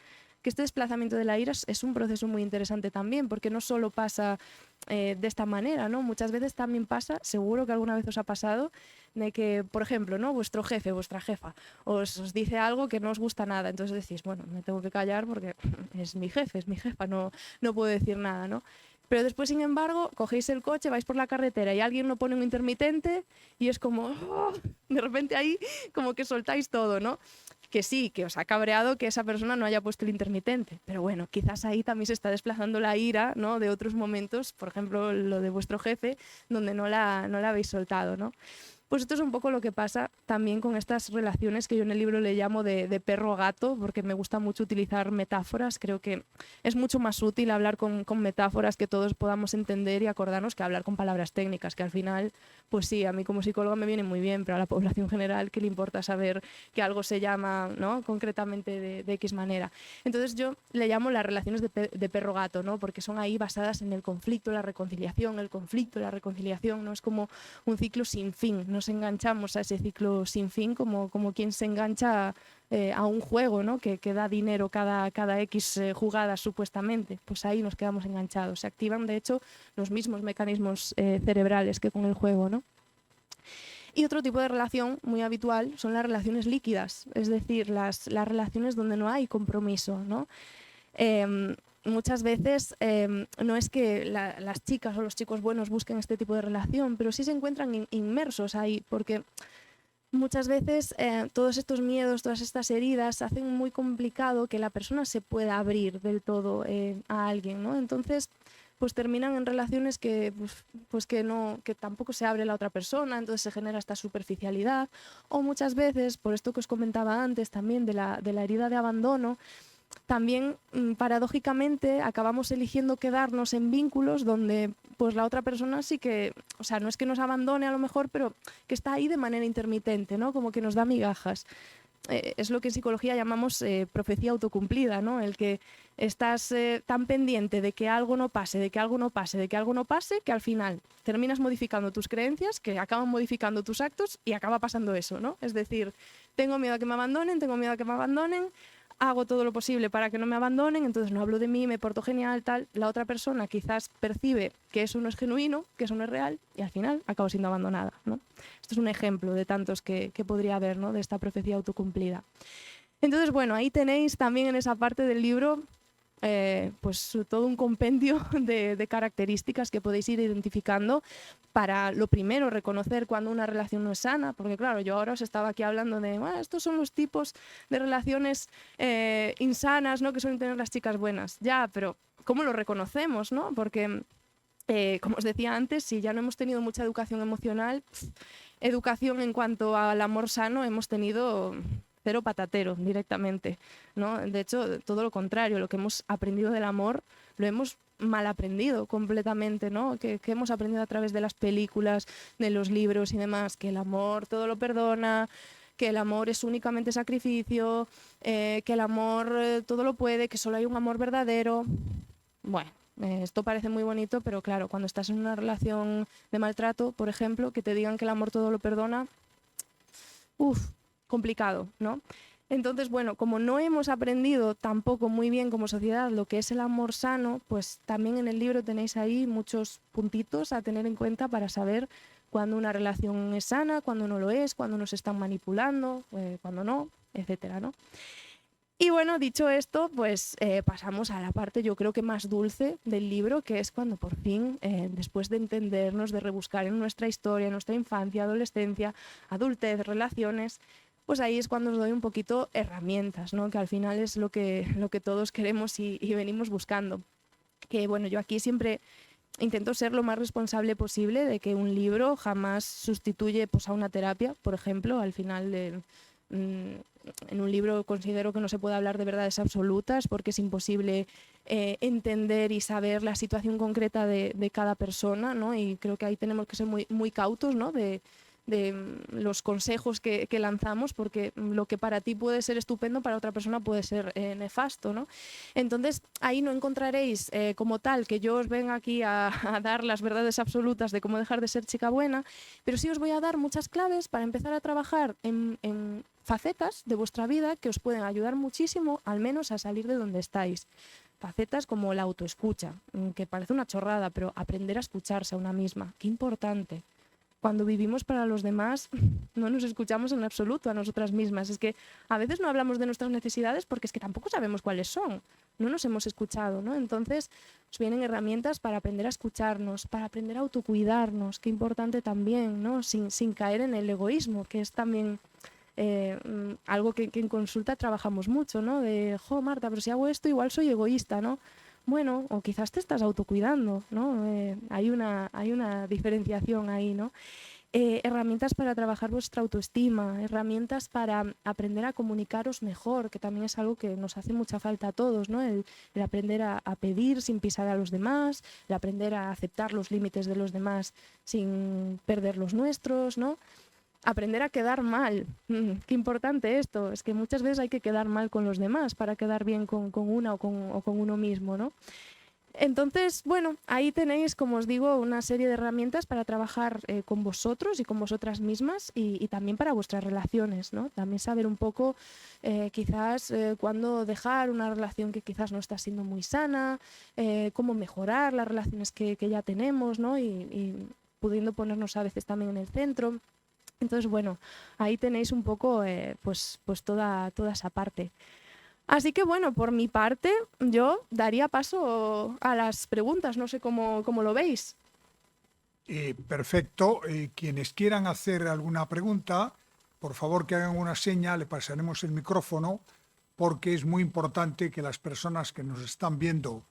B: Que este desplazamiento de la ira es un proceso muy interesante también, porque no solo pasa de esta manera, ¿no? Muchas veces también pasa, seguro que alguna vez os ha pasado, de que, por ejemplo, ¿no?, vuestro jefe, vuestra jefa, os dice algo que no os gusta nada, entonces decís, bueno, me tengo que callar porque es mi jefe, es mi jefa, no puedo decir nada, ¿no? Pero después, sin embargo, cogéis el coche, vais por la carretera y alguien no pone un intermitente y es como, ¡oh! De repente ahí como que soltáis todo, ¿no? Que sí, que os ha cabreado que esa persona no haya puesto el intermitente, pero bueno, quizás ahí también se está desplazando la ira, ¿no?, de otros momentos, por ejemplo, lo de vuestro jefe, donde no la habéis soltado, ¿no? Pues esto es un poco lo que pasa también con estas relaciones que yo en el libro le llamo de perro-gato, porque me gusta mucho utilizar metáforas. Creo que es mucho más útil hablar con metáforas que todos podamos entender y acordarnos que hablar con palabras técnicas, que al final, pues sí, a mí como psicóloga me viene muy bien, pero a la población general, ¿qué le importa saber que algo se llama, ¿no?, concretamente de X manera? Entonces yo le llamo las relaciones de perro-gato, ¿no?, porque son ahí basadas en el conflicto, la reconciliación, el conflicto, la reconciliación, ¿no? Es como un ciclo sin fin. Nos enganchamos a ese ciclo sin fin como quien se engancha a un juego, ¿no?, que da dinero cada X jugadas supuestamente. Pues ahí nos quedamos enganchados. Se activan, de hecho, los mismos mecanismos cerebrales que con el juego, ¿no? Y otro tipo de relación muy habitual son las relaciones líquidas, es decir, las relaciones donde no hay compromiso, ¿no? Muchas veces no es que las chicas o los chicos buenos busquen este tipo de relación, pero sí se encuentran inmersos ahí, porque muchas veces todos estos miedos, todas estas heridas hacen muy complicado que la persona se pueda abrir del todo a alguien, ¿no? Entonces, pues terminan en relaciones que tampoco se abre la otra persona, entonces se genera esta superficialidad, o muchas veces, por esto que os comentaba antes también de la herida de abandono, también paradójicamente acabamos eligiendo quedarnos en vínculos donde pues la otra persona sí que, o sea, no es que nos abandone a lo mejor, pero que está ahí de manera intermitente, ¿no? Como que nos da migajas. Es lo que en psicología llamamos profecía autocumplida, ¿no? El que estás tan pendiente de que algo no pase, de que algo no pase, de que algo no pase, que al final terminas modificando tus creencias, que acaban modificando tus actos y acaba pasando eso, ¿no? Es decir, tengo miedo a que me abandonen, hago todo lo posible para que no me abandonen, entonces no hablo de mí, me porto genial, tal. La otra persona quizás percibe que eso no es genuino, que eso no es real, y al final acabo siendo abandonada, ¿no? Esto es un ejemplo de tantos que podría haber, ¿no?, de esta profecía autocumplida. Entonces, bueno, ahí tenéis también en esa parte del libro pues todo un compendio de características que podéis ir identificando para, lo primero, reconocer cuando una relación no es sana, porque claro, yo ahora os estaba aquí hablando de estos son los tipos de relaciones insanas, ¿no?, que suelen tener las chicas buenas. Ya, pero ¿cómo lo reconocemos, no? Porque como os decía antes, si ya no hemos tenido mucha educación emocional, educación en cuanto al amor sano hemos tenido cero patatero directamente, ¿no? De hecho, todo lo contrario, lo que hemos aprendido del amor lo hemos mal aprendido completamente, ¿no? Que hemos aprendido a través de las películas, de los libros y demás, que el amor todo lo perdona, que el amor es únicamente sacrificio, que el amor todo lo puede, que solo hay un amor verdadero. Bueno, esto parece muy bonito, pero claro, cuando estás en una relación de maltrato, por ejemplo, que te digan que el amor todo lo perdona, complicado, ¿no? Entonces, bueno, como no hemos aprendido tampoco muy bien como sociedad lo que es el amor sano, pues también en el libro tenéis ahí muchos puntitos a tener en cuenta para saber cuándo una relación es sana, cuándo no lo es, cuándo nos están manipulando, cuándo no, etcétera, ¿no? Y bueno, dicho esto, pues pasamos a la parte yo creo que más dulce del libro, que es cuando por fin, después de entendernos, de rebuscar en nuestra historia, nuestra infancia, adolescencia, adultez, relaciones, pues ahí es cuando os doy un poquito herramientas, ¿no? Que al final es lo que todos queremos y venimos buscando. Que bueno, yo aquí siempre intento ser lo más responsable posible de que un libro jamás sustituye pues, a una terapia, por ejemplo, al final de... En un libro considero que no se puede hablar de verdades absolutas porque es imposible entender y saber la situación concreta de cada persona, ¿no? Y creo que ahí tenemos que ser muy, muy cautos, ¿no? de los consejos que lanzamos, porque lo que para ti puede ser estupendo, para otra persona puede ser nefasto, ¿no? Entonces, ahí no encontraréis como tal que yo os venga aquí a dar las verdades absolutas de cómo dejar de ser chica buena, pero sí os voy a dar muchas claves para empezar a trabajar en facetas de vuestra vida que os pueden ayudar muchísimo, al menos a salir de donde estáis. Facetas como la autoescucha, que parece una chorrada, pero aprender a escucharse a una misma, qué importante. Cuando vivimos para los demás no nos escuchamos en absoluto a nosotras mismas. Es que a veces no hablamos de nuestras necesidades porque es que tampoco sabemos cuáles son. No nos hemos escuchado, ¿no? Entonces nos vienen herramientas para aprender a escucharnos, para aprender a autocuidarnos, qué importante también, ¿no? Sin caer en el egoísmo, que es también algo que en consulta trabajamos mucho, ¿no? De, jo, Marta, pero si hago esto igual soy egoísta, ¿no? Bueno, o quizás te estás autocuidando, ¿no? Hay una diferenciación ahí, ¿no? Herramientas para trabajar vuestra autoestima, herramientas para aprender a comunicaros mejor, que también es algo que nos hace mucha falta a todos, ¿no? El aprender a pedir sin pisar a los demás, el aprender a aceptar los límites de los demás sin perder los nuestros, ¿no? Aprender a quedar mal. Qué importante esto. Es que muchas veces hay que quedar mal con los demás para quedar bien con una o con uno mismo, ¿no? Entonces, bueno, ahí tenéis, como os digo, una serie de herramientas para trabajar con vosotros y con vosotras mismas y también para vuestras relaciones, ¿no? También saber un poco quizás cuándo dejar una relación que quizás no está siendo muy sana, cómo mejorar las relaciones que ya tenemos, ¿no? Y pudiendo ponernos a veces también en el centro. Entonces, bueno, ahí tenéis un poco pues toda esa parte. Así que bueno, por mi parte, yo daría paso a las preguntas, no sé cómo lo veis.
A: Perfecto. Quienes quieran hacer alguna pregunta, por favor que hagan una seña, le pasaremos el micrófono, porque es muy importante que las personas que nos están viendo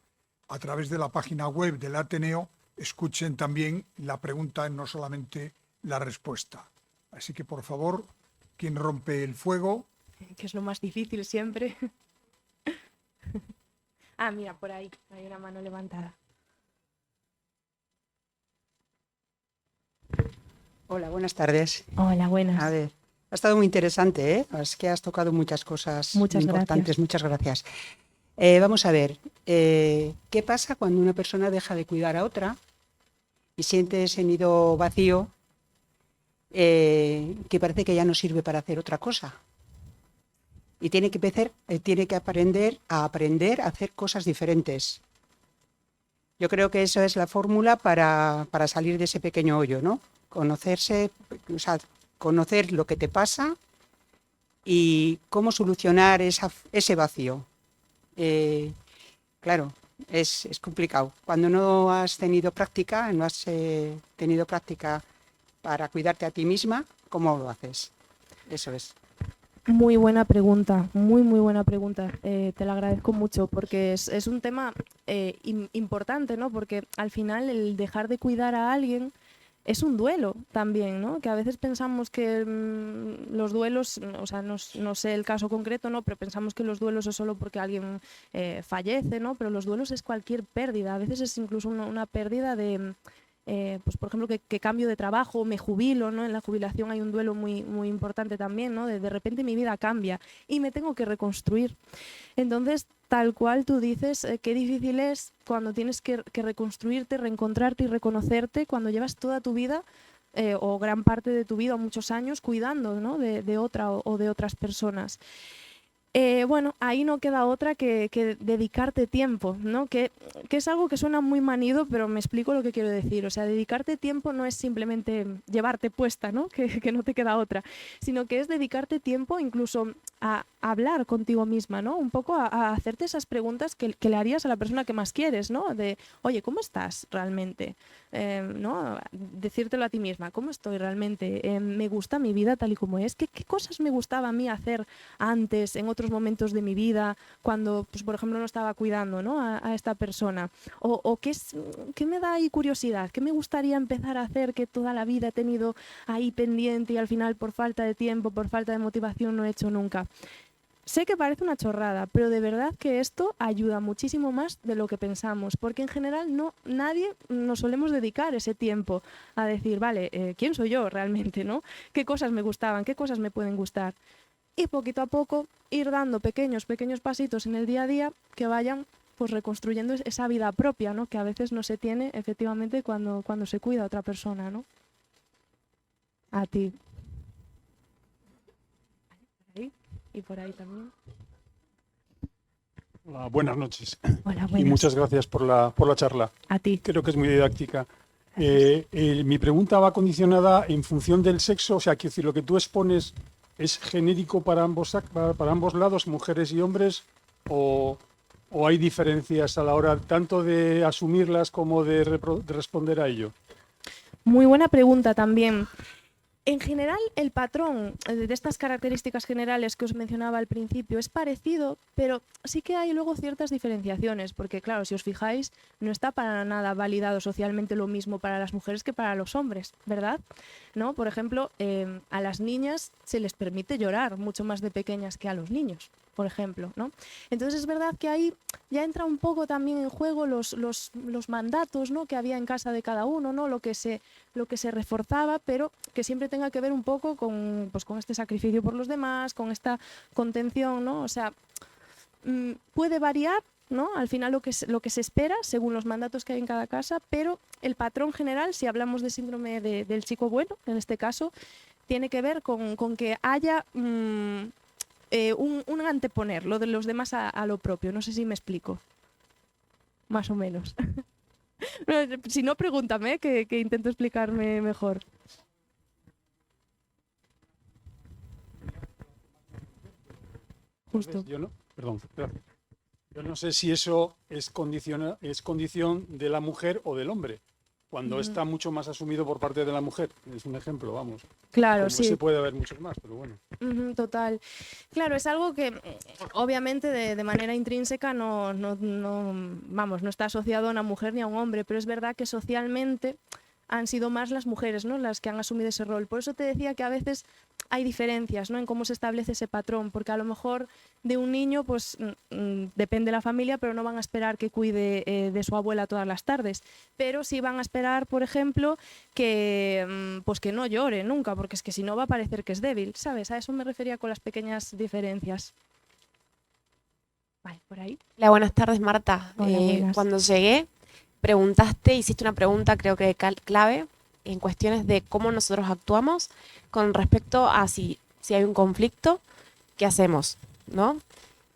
A: a través de la página web del Ateneo escuchen también la pregunta, no solamente la respuesta. Así que, por favor, quien rompe el fuego.
B: Que es lo más difícil siempre. Ah, mira, por ahí hay una mano levantada.
C: Hola, buenas tardes.
B: Hola, buenas.
C: A ver, ha estado muy interesante, ¿eh? Es que has tocado muchas cosas
B: Muchas
C: importantes.
B: gracias.
C: Muchas gracias. Vamos a ver, ¿qué pasa cuando una persona deja de cuidar a otra y siente ese nido vacío que parece que ya no sirve para hacer otra cosa? Y tiene que aprender a hacer cosas diferentes. Yo creo que eso es la fórmula para salir de ese pequeño hoyo, ¿no? Conocerse, o sea, conocer lo que te pasa y cómo solucionar ese vacío. Claro, es complicado. Cuando no has tenido práctica, tenido práctica para cuidarte a ti misma, ¿cómo lo haces? Eso es.
B: Muy buena pregunta, muy buena pregunta. Te la agradezco mucho porque es un tema importante, ¿no? Porque al final el dejar de cuidar a alguien es un duelo también, ¿no? Que a veces pensamos que los duelos, o sea, no sé el caso concreto, ¿no? Pero pensamos que los duelos es solo porque alguien fallece, ¿no? Pero los duelos es cualquier pérdida. A veces es incluso una pérdida de... pues por ejemplo que cambio de trabajo, me jubilo, ¿no? En la jubilación hay un duelo muy importante también, ¿no? De repente mi vida cambia y me tengo que reconstruir. Entonces, tal cual tú dices, qué difícil es cuando tienes que reconstruirte, reencontrarte y reconocerte cuando llevas toda tu vida o gran parte de tu vida o muchos años cuidando, ¿no? de otra o de otras personas. Bueno, ahí no queda otra que dedicarte tiempo, ¿no? Que es algo que suena muy manido, pero me explico lo que quiero decir. O sea, dedicarte tiempo no es simplemente llevarte puesta, ¿no? Que no te queda otra, sino que es dedicarte tiempo incluso a hablar contigo misma, ¿no? Un poco a hacerte esas preguntas que le harías a la persona que más quieres, ¿no? De, oye, ¿cómo estás realmente? ¿No? Decírtelo a ti misma, ¿cómo estoy realmente? ¿Me gusta mi vida tal y como es? ¿Qué cosas me gustaba a mí hacer antes, en otros momentos de mi vida, cuando, pues, por ejemplo, no estaba cuidando, ¿no? a esta persona? ¿O qué me da ahí curiosidad? ¿Qué me gustaría empezar a hacer que toda la vida he tenido ahí pendiente y al final por falta de tiempo, por falta de motivación no he hecho nunca? Sé que parece una chorrada, pero de verdad que esto ayuda muchísimo más de lo que pensamos, porque en general nadie nos solemos dedicar ese tiempo a decir, vale, ¿quién soy yo realmente, no? ¿Qué cosas me gustaban? ¿Qué cosas me pueden gustar? Y poquito a poco ir dando pequeños pasitos en el día a día que vayan pues reconstruyendo esa vida propia, ¿no? Que a veces no se tiene efectivamente cuando se cuida a otra persona, ¿no? A ti. Ahí. Y por ahí también.
D: Hola, buenas noches.
B: Hola,
D: Y
B: buenas.
D: muchas gracias por la charla.
B: A ti.
D: Creo que es muy didáctica. Mi pregunta va condicionada en función del sexo, o sea, quiero decir, lo que tú expones es genérico para ambos lados, mujeres y hombres, o hay diferencias a la hora tanto de asumirlas como de responder a ello.
B: Muy buena pregunta también. En general, el patrón de estas características generales que os mencionaba al principio es parecido, pero sí que hay luego ciertas diferenciaciones, porque claro, si os fijáis, no está para nada validado socialmente lo mismo para las mujeres que para los hombres, ¿verdad? ¿No? Por ejemplo, a las niñas se les permite llorar mucho más de pequeñas que a los niños, por ejemplo, ¿no? Entonces es verdad que ahí ya entra un poco también en juego los mandatos, ¿no? que había en casa de cada uno, ¿no? lo que se reforzaba, pero que siempre tenga que ver un poco con este sacrificio por los demás, con esta contención, ¿no? O sea, puede variar, ¿no? Al final lo que se espera según los mandatos que hay en cada casa, pero el patrón general, si hablamos de síndrome del chico bueno, en este caso, tiene que ver con que haya un anteponer lo de los demás a lo propio. No sé si me explico. Más o menos. Si no, pregúntame, que intento explicarme mejor. Justo.
D: Yo no sé si eso es condición de la mujer o del hombre, cuando está mucho más asumido por parte de la mujer. Es un ejemplo, vamos.
B: Claro,
D: Como
B: sí.
D: se puede haber muchos más, pero bueno.
B: Total. Claro, es algo que obviamente de manera intrínseca no está asociado a una mujer ni a un hombre, pero es verdad que socialmente han sido más las mujeres, ¿no? las que han asumido ese rol. Por eso te decía que a veces hay diferencias, ¿no? en cómo se establece ese patrón, porque a lo mejor de un niño pues depende la familia, pero no van a esperar que cuide de su abuela todas las tardes, pero sí van a esperar, por ejemplo, que no llore nunca, porque es que si no va a parecer que es débil, ¿sabes? A eso me refería con las pequeñas diferencias. Vale, por ahí.
E: Hola, buenas tardes, Marta.
B: Hola, buenas.
E: Cuando llegué, hiciste una pregunta creo que clave en cuestiones de cómo nosotros actuamos con respecto a si hay un conflicto, ¿qué hacemos? ¿No?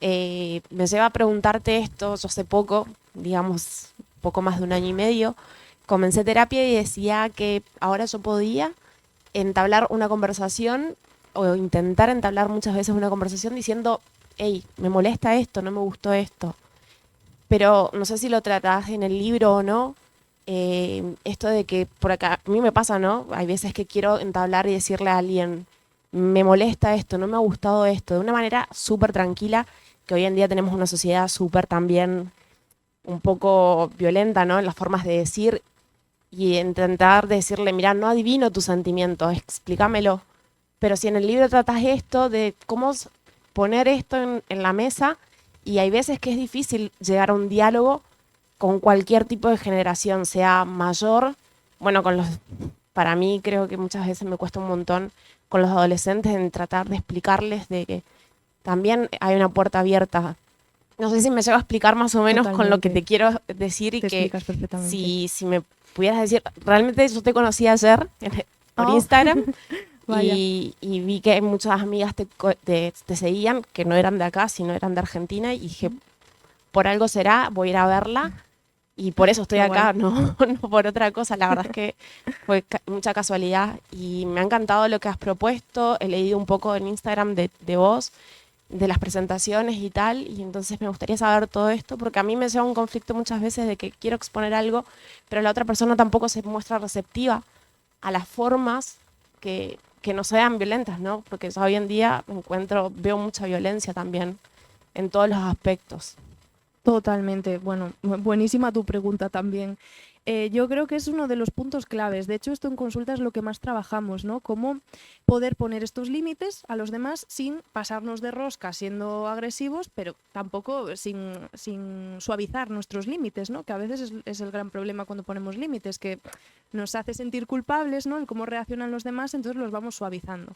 E: Me lleva a preguntarte esto. Yo hace poco, digamos, poco más de 1 año y medio, comencé terapia y decía que ahora yo podía entablar una conversación o intentar entablar muchas veces una conversación diciendo, hey, me molesta esto, no me gustó esto. Pero no sé si lo tratás en el libro o no, esto de que por acá, a mí me pasa, ¿no? Hay veces que quiero entablar y decirle a alguien, me molesta esto, no me ha gustado esto, de una manera súper tranquila, que hoy en día tenemos una sociedad súper también un poco violenta, ¿no? En las formas de decir y intentar decirle, mira, no adivino tus sentimientos, explícamelo. Pero si en el libro tratas esto de cómo poner esto en la mesa, y hay veces que es difícil llegar a un diálogo con cualquier tipo de generación, sea mayor, bueno, para mí creo que muchas veces me cuesta un montón con los adolescentes en tratar de explicarles de que también hay una puerta abierta. No sé si me llevo a explicar más o menos con lo que te quiero decir y
B: Te
E: que
B: explicas perfectamente.
E: si me pudieras decir, realmente yo te conocí ayer por Instagram
B: Vaya.
E: Y vi que muchas amigas te seguían, que no eran de acá, sino eran de Argentina, y dije, por algo será, voy a ir a verla. Y por eso estoy
B: Qué
E: acá,
B: guay.
E: no, no por otra cosa. La verdad es que fue mucha casualidad y me ha encantado lo que has propuesto. He leído un poco en Instagram de vos, de las presentaciones y tal, y entonces me gustaría saber todo esto, porque a mí me lleva un conflicto muchas veces de que quiero exponer algo, pero la otra persona tampoco se muestra receptiva a las formas que no sean violentas, ¿no? Porque ya hoy en día veo mucha violencia también en todos los aspectos.
B: Totalmente. Bueno, buenísima tu pregunta también. Yo creo que es uno de los puntos claves. De hecho, esto en consulta es lo que más trabajamos, ¿no? Cómo poder poner estos límites a los demás sin pasarnos de rosca siendo agresivos, pero tampoco sin suavizar nuestros límites, ¿no? Que a veces es el gran problema cuando ponemos límites, que nos hace sentir culpables, ¿no? El cómo reaccionan los demás, entonces los vamos suavizando.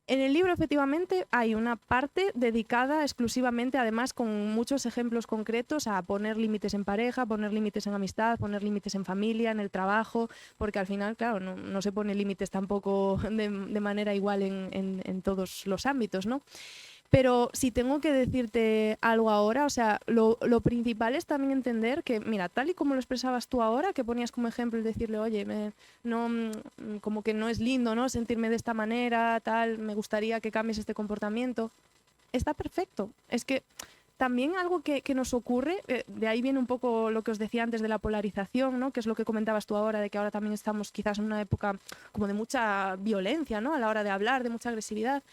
B: En el libro, efectivamente, hay una parte dedicada exclusivamente, además con muchos ejemplos concretos, a poner límites en pareja, poner límites en amistad, poner límites en familia, en el trabajo, porque al final, claro, no se pone límites tampoco de manera igual en todos los ámbitos, ¿no? Pero si tengo que decirte algo ahora, o sea, lo principal es también entender que, mira, tal y como lo expresabas tú ahora, que ponías como ejemplo el decirle, oye, no, como que no es lindo, ¿no? Sentirme de esta manera, tal, me gustaría que cambies este comportamiento. Está perfecto. Es que también algo que nos ocurre, de ahí viene un poco lo que os decía antes de la polarización, ¿no? Que es lo que comentabas tú ahora, de que ahora también estamos quizás en una época como de mucha violencia, ¿no? A la hora de hablar, de mucha agresividad.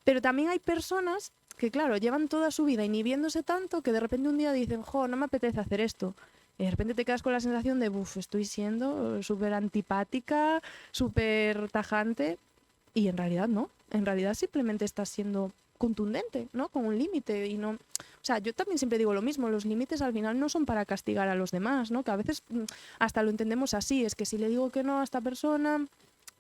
B: Pero también hay personas que, claro, llevan toda su vida inhibiéndose tanto que de repente un día dicen, jo, no me apetece hacer esto. Y de repente te quedas con la sensación de, buf, estoy siendo súper antipática, súper tajante. Y en realidad no. En realidad simplemente estás siendo contundente, ¿no? Con un límite y no... O sea, yo también siempre digo lo mismo, los límites al final no son para castigar a los demás, ¿no? Que a veces hasta lo entendemos así, es que si le digo que no a esta persona,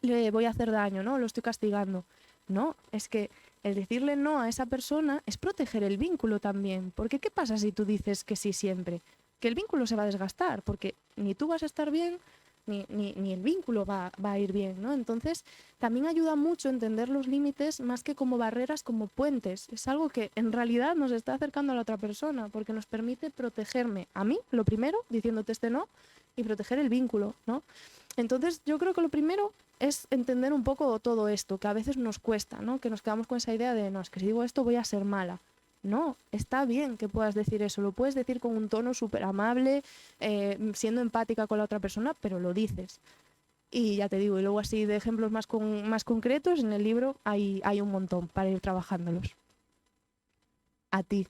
B: le voy a hacer daño, ¿no? Lo estoy castigando. No, es que el decirle no a esa persona es proteger el vínculo también. Porque ¿qué pasa si tú dices que sí siempre? Que el vínculo se va a desgastar, porque ni tú vas a estar bien, ni el vínculo va a ir bien, ¿no? Entonces, también ayuda mucho entender los límites más que como barreras, como puentes. Es algo que en realidad nos está acercando a la otra persona, porque nos permite protegerme a mí, lo primero, diciéndote este no, y proteger el vínculo, ¿no? Entonces, yo creo que lo primero es entender un poco todo esto, que a veces nos cuesta, ¿no? Que nos quedamos con esa idea de, no, es que si digo esto voy a ser mala. No, está bien que puedas decir eso, lo puedes decir con un tono súper amable, siendo empática con la otra persona, pero lo dices. Y ya te digo, y luego así de ejemplos más concretos, en el libro hay un montón para ir trabajándolos. A ti.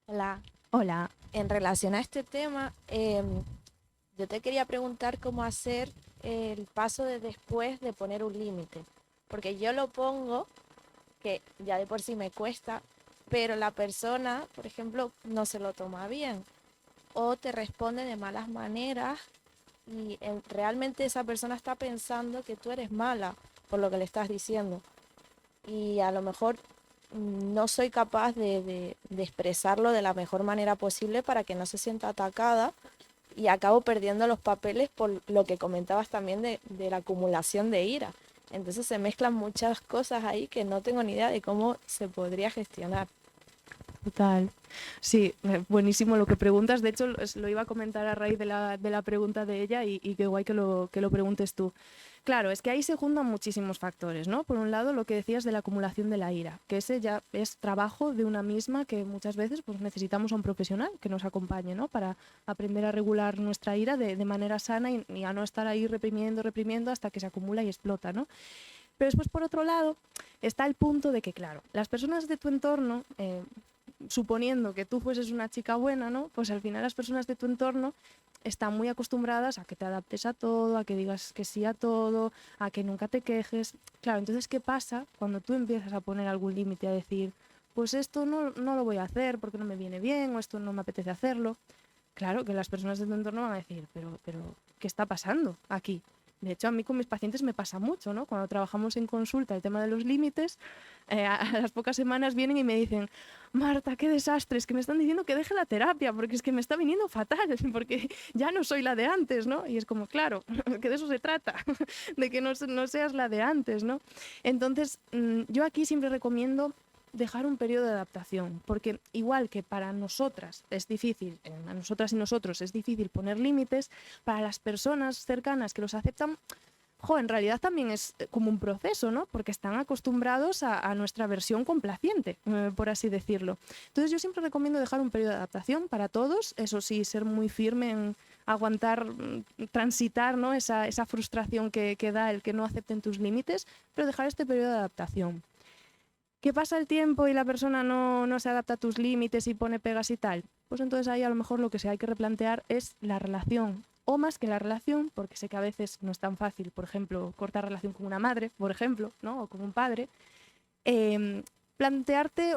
F: Hola,
B: Hola.
F: en relación a este tema, yo te quería preguntar cómo hacer el paso de después de poner un límite, porque yo lo pongo, que ya de por sí me cuesta, pero la persona, por ejemplo, no se lo toma bien o te responde de malas maneras y realmente esa persona está pensando que tú eres mala por lo que le estás diciendo y a lo mejor no soy capaz de expresarlo de la mejor manera posible para que no se sienta atacada y acabo perdiendo los papeles por lo que comentabas también de la acumulación de ira. Entonces se mezclan muchas cosas ahí que no tengo ni idea de cómo se podría gestionar.
B: Total. Sí, buenísimo lo que preguntas. De hecho, lo iba a comentar a raíz de la pregunta de ella y qué guay que lo preguntes tú. Claro, es que ahí se juntan muchísimos factores, ¿no? Por un lado, lo que decías de la acumulación de la ira, que ese ya es trabajo de una misma que muchas veces pues, necesitamos a un profesional que nos acompañe, ¿no? Para aprender a regular nuestra ira de manera sana y a no estar ahí reprimiendo hasta que se acumula y explota, ¿no? Pero después, por otro lado, está el punto de que, claro, las personas de tu entorno, suponiendo que tú fueses una chica buena, ¿no? Pues al final las personas de tu entorno están muy acostumbradas a que te adaptes a todo, a que digas que sí a todo, a que nunca te quejes. Claro, entonces, ¿qué pasa cuando tú empiezas a poner algún límite, a decir, pues esto no lo voy a hacer porque no me viene bien o esto no me apetece hacerlo? Claro que las personas de tu entorno van a decir, pero ¿qué está pasando aquí? De hecho, a mí con mis pacientes me pasa mucho, ¿no? Cuando trabajamos en consulta el tema de los límites, a las pocas semanas vienen y me dicen, Marta, qué desastre, es que me están diciendo que deje la terapia, porque es que me está viniendo fatal, porque ya no soy la de antes, ¿no? Y es como, claro, que de eso se trata, de que no seas la de antes, ¿no? Entonces, yo aquí siempre recomiendo dejar un periodo de adaptación, porque igual que para nosotras es difícil, a nosotras y nosotros es difícil poner límites, para las personas cercanas que los aceptan, en realidad también es como un proceso, ¿no? Porque están acostumbrados a nuestra versión complaciente, por así decirlo. Entonces yo siempre recomiendo dejar un periodo de adaptación para todos, eso sí, ser muy firme en aguantar, transitar, ¿no? esa frustración que da el que no acepten tus límites, pero dejar este periodo de adaptación. ¿Qué pasa el tiempo y la persona no se adapta a tus límites y pone pegas y tal? Pues entonces ahí a lo mejor lo que hay que replantear es la relación. O más que la relación, porque sé que a veces no es tan fácil, por ejemplo, cortar relación con una madre, por ejemplo, ¿no? O con un padre. Replantearte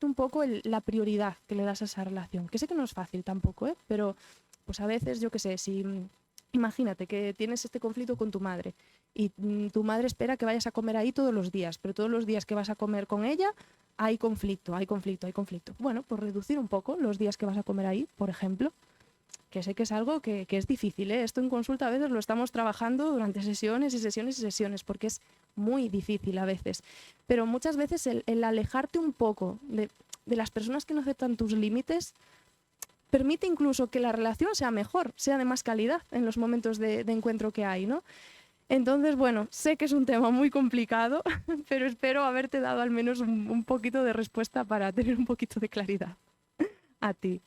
B: un poco la prioridad que le das a esa relación. Que sé que no es fácil tampoco, pero pues a veces, yo qué sé, imagínate que tienes este conflicto con tu madre y tu madre espera que vayas a comer ahí todos los días, pero todos los días que vas a comer con ella hay conflicto. Bueno, pues reducir un poco los días que vas a comer ahí, por ejemplo, que sé que es algo que es difícil, ¿eh? Esto en consulta a veces lo estamos trabajando durante sesiones y sesiones y sesiones, porque es muy difícil a veces. Pero muchas veces el alejarte un poco de las personas que no aceptan tus límites permite incluso que la relación sea mejor, sea de más calidad en los momentos de encuentro que hay, ¿no? Entonces, bueno, sé que es un tema muy complicado, pero espero haberte dado al menos un poquito de respuesta para tener un poquito de claridad. A ti.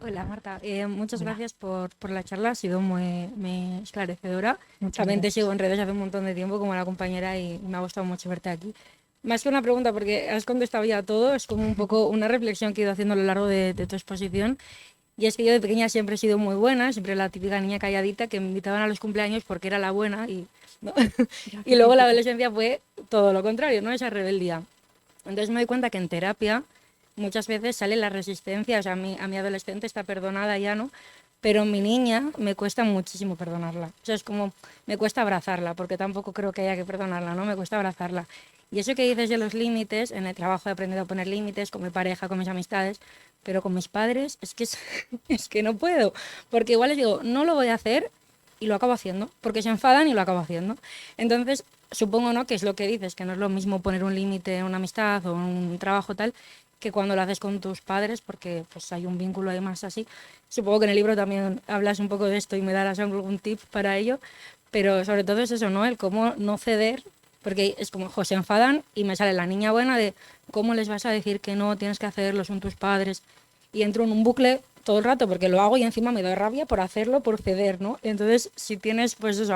G: Hola Marta, muchas gracias por la charla, ha sido muy esclarecedora. Realmente sigo en redes hace un montón de tiempo como la compañera y me ha gustado mucho verte aquí. Más que una pregunta, porque has contestado ya todo, es como un poco una reflexión que he ido haciendo a lo largo de tu exposición. Y es que yo de pequeña siempre he sido muy buena, siempre la típica niña calladita que me invitaban a los cumpleaños porque era la buena ¿no? Y luego la adolescencia fue todo lo contrario, ¿no? Esa rebeldía. Entonces me doy cuenta que en terapia muchas veces sale la resistencia, o sea, a mi adolescente está perdonada ya, ¿no? Pero mi niña me cuesta muchísimo perdonarla. O sea, es como, me cuesta abrazarla, porque tampoco creo que haya que perdonarla, ¿no? Me cuesta abrazarla. Y eso que dices de los límites, en el trabajo he aprendido a poner límites con mi pareja, con mis amistades, pero con mis padres es que no puedo. Porque igual les digo, no lo voy a hacer y lo acabo haciendo, porque se enfadan y lo acabo haciendo. Entonces, supongo, ¿no?, que es lo que dices, que no es lo mismo poner un límite en una amistad o en un trabajo tal, que cuando lo haces con tus padres, porque pues hay un vínculo ahí más así. Supongo que en el libro también hablas un poco de esto y me darás algún tip para ello, pero sobre todo es eso, ¿no? El cómo no ceder, porque es como, se enfadan y me sale la niña buena de cómo les vas a decir que no, tienes que hacerlo, son tus padres, y entro en un bucle todo el rato porque lo hago y encima me doy rabia por hacerlo, por ceder, ¿no? Entonces, si tienes, pues eso,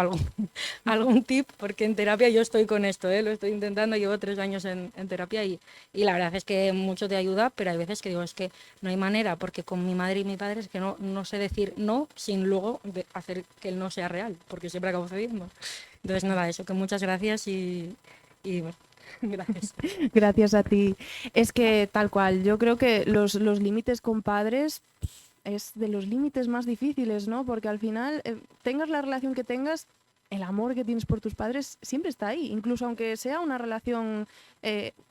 G: algún tip, porque en terapia yo estoy con esto, lo estoy intentando, llevo 3 años en terapia y la verdad es que mucho te ayuda, pero hay veces que digo, es que no hay manera, porque con mi madre y mi padre es que no sé decir no sin luego hacer que el no sea real, porque siempre acabo cediendo. Entonces, nada, eso, que muchas gracias y bueno. Gracias.
B: Gracias a ti. Es que tal cual, yo creo que los límites con padres es de los límites más difíciles, ¿no? Porque al final, tengas la relación que tengas, el amor que tienes por tus padres siempre está ahí, incluso aunque sea una relación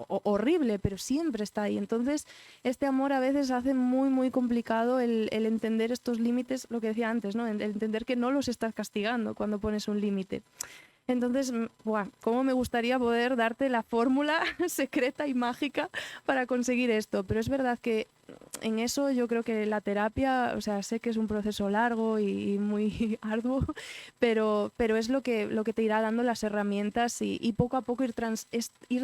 B: horrible, pero siempre está ahí. Entonces, este amor a veces hace muy, muy complicado el entender estos límites, lo que decía antes, ¿no? El entender que no los estás castigando cuando pones un límite. Entonces, cómo me gustaría poder darte la fórmula secreta y mágica para conseguir esto. Pero es verdad que en eso yo creo que la terapia, o sea, sé que es un proceso largo y muy arduo, pero es lo que te irá dando las herramientas y poco a poco ir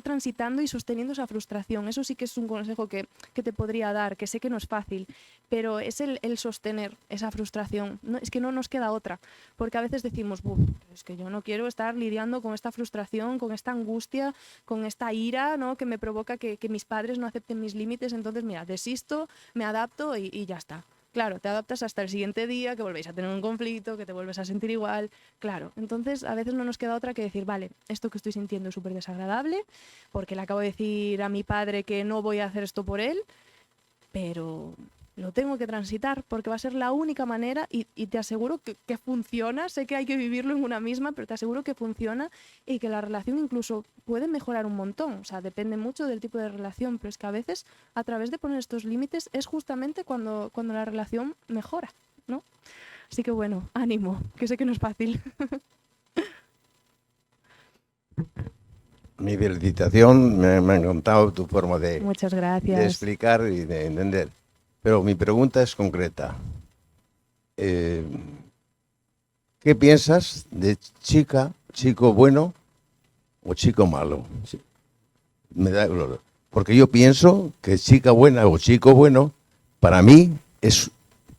B: transitando y sosteniendo esa frustración. Eso sí que es un consejo que te podría dar, que sé que no es fácil, pero es el sostener esa frustración. No, es que no nos queda otra, porque a veces decimos, es que yo no quiero estar lidiando con esta frustración, con esta angustia, con esta ira, ¿no?, que me provoca que mis padres no acepten mis límites, entonces mira, desisto, me adapto y ya está. Claro, te adaptas hasta el siguiente día, que volvéis a tener un conflicto, que te vuelves a sentir igual. Claro, entonces a veces no nos queda otra que decir, vale, esto que estoy sintiendo es súper desagradable, porque le acabo de decir a mi padre que no voy a hacer esto por él, pero lo tengo que transitar porque va a ser la única manera y te aseguro que funciona. Sé que hay que vivirlo en una misma, pero te aseguro que funciona y que la relación incluso puede mejorar un montón. O sea, depende mucho del tipo de relación, pero es que a veces a través de poner estos límites es justamente cuando la relación mejora, ¿no? Así que bueno, ánimo, que sé que no es fácil.
H: Mi felicitación, me ha encantado tu forma
B: Muchas
H: de
B: gracias.
H: explicar y de entender. Pero mi pregunta es concreta. Eh, ¿Qué piensas de chica, chico bueno o chico malo? Sí, me da dolor. Porque yo pienso que chica buena o chico bueno, para mí,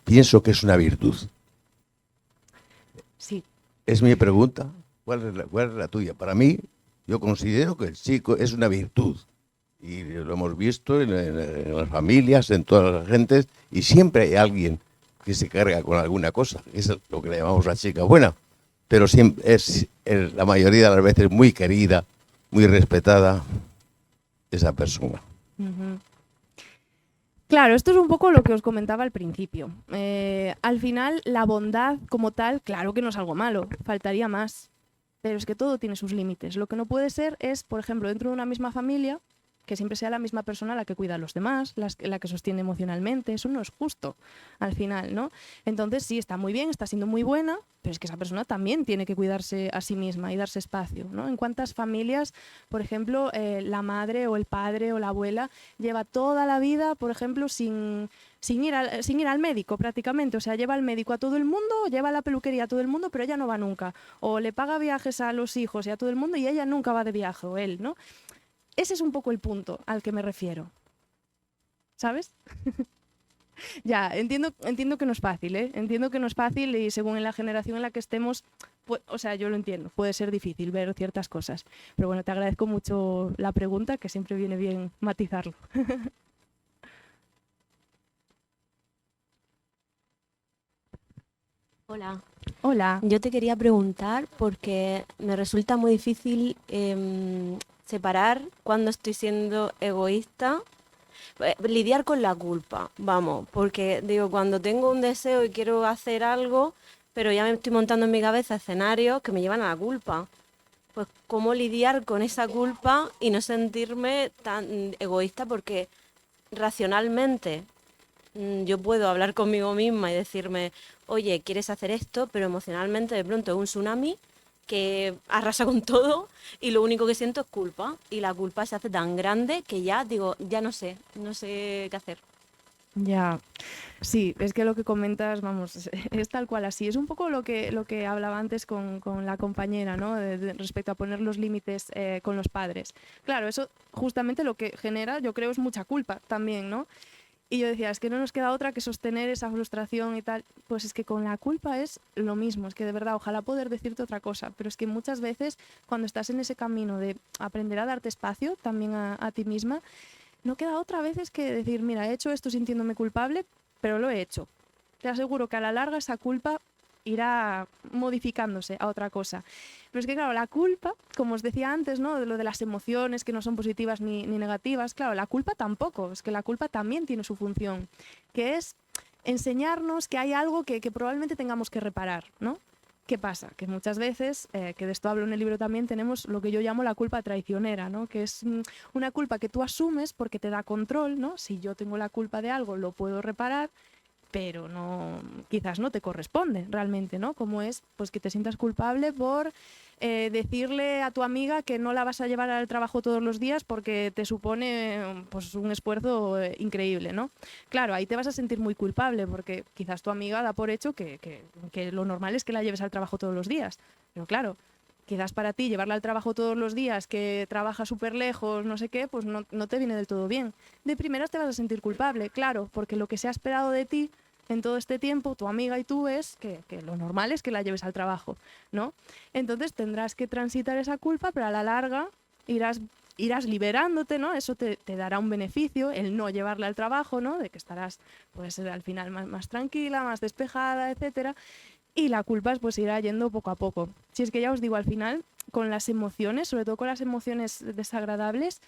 H: pienso que es una virtud.
B: Sí,
H: Es mi pregunta. ¿Cuál es la tuya? Para mí, yo considero que el chico es una virtud. Y lo hemos visto en las familias, en todas las gentes, y siempre hay alguien que se carga con alguna cosa. Eso es lo que le llamamos la chica buena. Pero siempre es la mayoría de las veces muy querida, muy respetada esa persona.
B: ujú. Claro, esto es un poco lo que os comentaba al principio. Al final, la bondad como tal, claro que no es algo malo, faltaría más. Pero es que todo tiene sus límites. Lo que no puede ser es, por ejemplo, dentro de una misma familia, que siempre sea la misma persona la que cuida a los demás, la que sostiene emocionalmente. Eso no es justo al final, ¿no? Entonces sí, está muy bien, está siendo muy buena, pero es que esa persona también tiene que cuidarse a sí misma y darse espacio, ¿no? En cuántas familias, por ejemplo, la madre o el padre o la abuela lleva toda la vida, por ejemplo, sin ir al médico prácticamente. O sea, lleva al médico a todo el mundo, lleva a la peluquería a todo el mundo, pero ella no va nunca. O le paga viajes a los hijos y a todo el mundo y ella nunca va de viaje, o él, ¿no? Ese es un poco el punto al que me refiero. ¿Sabes? Ya, entiendo que no es fácil, ¿eh? Entiendo que no es fácil y según en la generación en la que estemos, o sea, yo lo entiendo, puede ser difícil ver ciertas cosas. Pero bueno, te agradezco mucho la pregunta, que siempre viene bien matizarlo.
I: Hola,
B: Hola.
I: yo te quería preguntar porque me resulta muy difícil separar cuando estoy siendo egoísta, lidiar con la culpa, vamos, porque digo, cuando tengo un deseo y quiero hacer algo, pero ya me estoy montando en mi cabeza escenarios que me llevan a la culpa. Pues cómo lidiar con esa culpa y no sentirme tan egoísta porque racionalmente yo puedo hablar conmigo misma y decirme, oye, quieres hacer esto, pero emocionalmente de pronto es un tsunami que arrasa con todo y lo único que siento es culpa. Y la culpa se hace tan grande que ya digo, ya no sé qué hacer.
B: Ya, sí, es que lo que comentas, vamos, es tal cual así. Es un poco lo que hablaba antes con la compañera, ¿no? Respecto a poner los límites con los padres. Claro, eso justamente lo que genera, yo creo, es mucha culpa también, ¿no? Y yo decía, es que no nos queda otra que sostener esa frustración y tal. Pues es que con la culpa es lo mismo, es que de verdad, ojalá poder decirte otra cosa, pero es que muchas veces cuando estás en ese camino de aprender a darte espacio también a ti misma, no queda otra vez es que decir, mira, he hecho esto sintiéndome culpable, pero lo he hecho. Te aseguro que a la larga esa culpa irá modificándose a otra cosa. Pero es que, claro, la culpa, como os decía antes, ¿no? De lo de las emociones que no son positivas ni negativas, claro, la culpa tampoco, es que la culpa también tiene su función, que es enseñarnos que hay algo que probablemente tengamos que reparar, ¿no? ¿Qué pasa? Que muchas veces, que de esto hablo en el libro también, tenemos lo que yo llamo la culpa traicionera, ¿no? Que es una culpa que tú asumes porque te da control, ¿no? Si yo tengo la culpa de algo, lo puedo reparar, pero no, quizás no te corresponde realmente, ¿no? Como es pues que te sientas culpable por decirle a tu amiga que no la vas a llevar al trabajo todos los días porque te supone pues un esfuerzo increíble, ¿no? Claro, ahí te vas a sentir muy culpable porque quizás tu amiga da por hecho que lo normal es que la lleves al trabajo todos los días, pero claro, quizás para ti llevarla al trabajo todos los días, que trabaja súper lejos, no sé qué, pues no te viene del todo bien. De primeras te vas a sentir culpable, claro, porque lo que se ha esperado de ti en todo este tiempo, tu amiga y tú, es que lo normal es que la lleves al trabajo, ¿no? Entonces tendrás que transitar esa culpa, pero a la larga irás liberándote, ¿no? Eso te dará un beneficio, el no llevarla al trabajo, ¿no? De que estarás, pues, al final más tranquila, más despejada, etcétera. Y la culpa pues irá yendo poco a poco. Si es que ya os digo, al final, con las emociones, sobre todo con las emociones desagradables,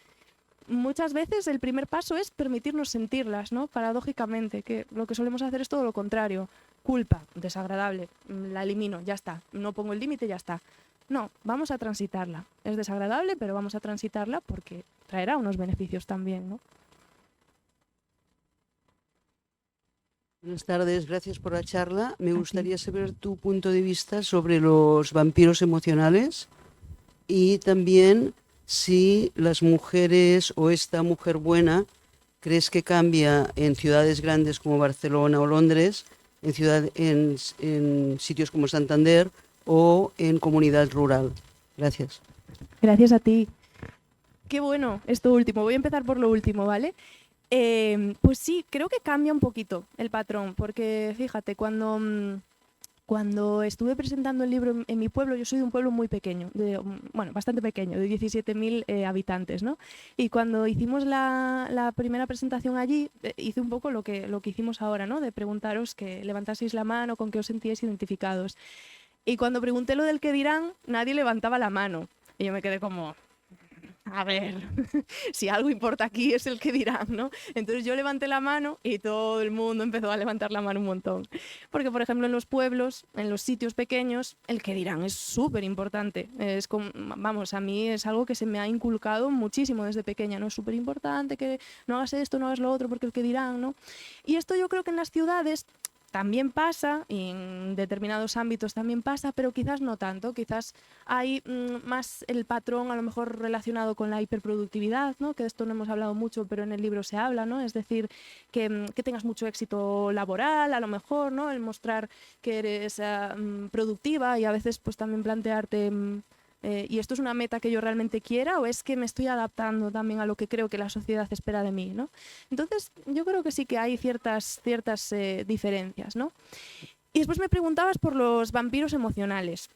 B: muchas veces el primer paso es permitirnos sentirlas, ¿no? Paradójicamente, que lo que solemos hacer es todo lo contrario. Culpa, desagradable, la elimino, ya está. No pongo el límite, ya está. No, vamos a transitarla. Es desagradable, pero vamos a transitarla porque traerá unos beneficios también, ¿no?
J: Buenas tardes, gracias por la charla. Me gustaría saber tu punto de vista sobre los vampiros emocionales y también si las mujeres o esta mujer buena crees que cambia en ciudades grandes como Barcelona o Londres, en sitios como Santander o en comunidad rural. Gracias.
B: Gracias a ti. Qué bueno, esto último. Voy a empezar por lo último, ¿vale? Pues sí, creo que cambia un poquito el patrón, porque fíjate, cuando estuve presentando el libro en mi pueblo, yo soy de un pueblo muy pequeño, bueno, bastante pequeño, de 17.000 habitantes, ¿no? Y cuando hicimos la primera presentación allí, hice un poco lo que hicimos ahora, ¿no? De preguntaros que levantaseis la mano, con qué os sentíais identificados. Y cuando pregunté lo del qué dirán, nadie levantaba la mano. Y yo me quedé como, a ver, si algo importa aquí es el qué dirán, ¿no? Entonces yo levanté la mano y todo el mundo empezó a levantar la mano un montón. Porque, por ejemplo, en los pueblos, en los sitios pequeños, el qué dirán es súper importante. Vamos, a mí es algo que se me ha inculcado muchísimo desde pequeña, ¿no? Es súper importante que no hagas esto, no hagas lo otro, porque el qué dirán, ¿no? Y esto yo creo que en las ciudades también pasa, y en determinados ámbitos también pasa, pero quizás no tanto. Quizás hay más el patrón a lo mejor relacionado con la hiperproductividad, ¿no? Que de esto no hemos hablado mucho, pero en el libro se habla, ¿no? Es decir, que tengas mucho éxito laboral, a lo mejor, ¿no? El mostrar que eres productiva y a veces pues también plantearte... ¿y esto es una meta que yo realmente quiera o es que me estoy adaptando también a lo que creo que la sociedad espera de mí, ¿no? Entonces, yo creo que sí que hay ciertas diferencias, ¿no? Y después me preguntabas por los vampiros emocionales.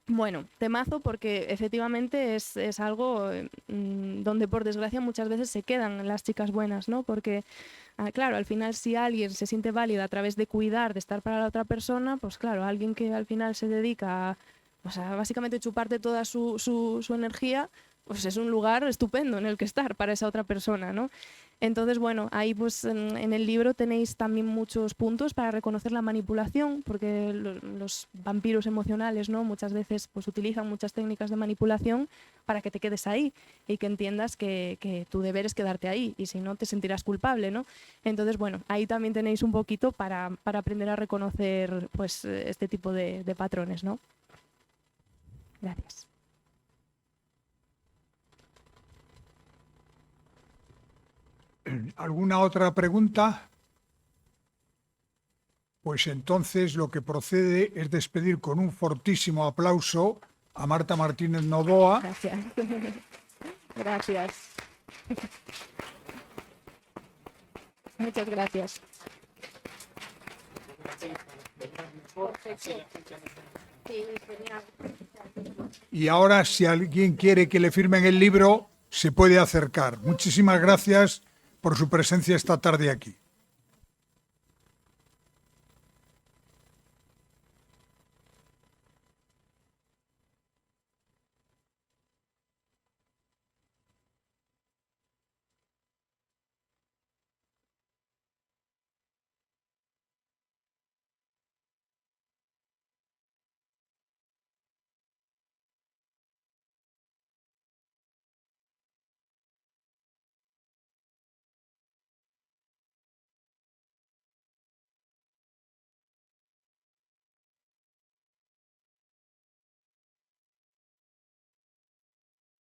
B: Bueno, temazo porque efectivamente es algo donde por desgracia muchas veces se quedan las chicas buenas, ¿no? Porque, claro, al final si alguien se siente válida a través de cuidar, de estar para la otra persona, pues claro, alguien que al final se dedica a, o sea, básicamente chuparte toda su energía, pues es un lugar estupendo en el que estar para esa otra persona, ¿no? Entonces, bueno, ahí pues en el libro tenéis también muchos puntos para reconocer la manipulación, porque los vampiros emocionales, ¿no? Muchas veces pues utilizan muchas técnicas de manipulación para que te quedes ahí y que entiendas que tu deber es quedarte ahí y si no te sentirás culpable, ¿no? Entonces, bueno, ahí también tenéis un poquito para aprender a reconocer pues este tipo de patrones, ¿no? Gracias.
A: ¿Alguna otra pregunta? Pues entonces lo que procede es despedir con un fortísimo aplauso a Marta Martínez Novoa.
B: Gracias. Gracias. Muchas gracias.
A: Y ahora, si alguien quiere que le firmen el libro, se puede acercar. Muchísimas gracias por su presencia esta tarde aquí.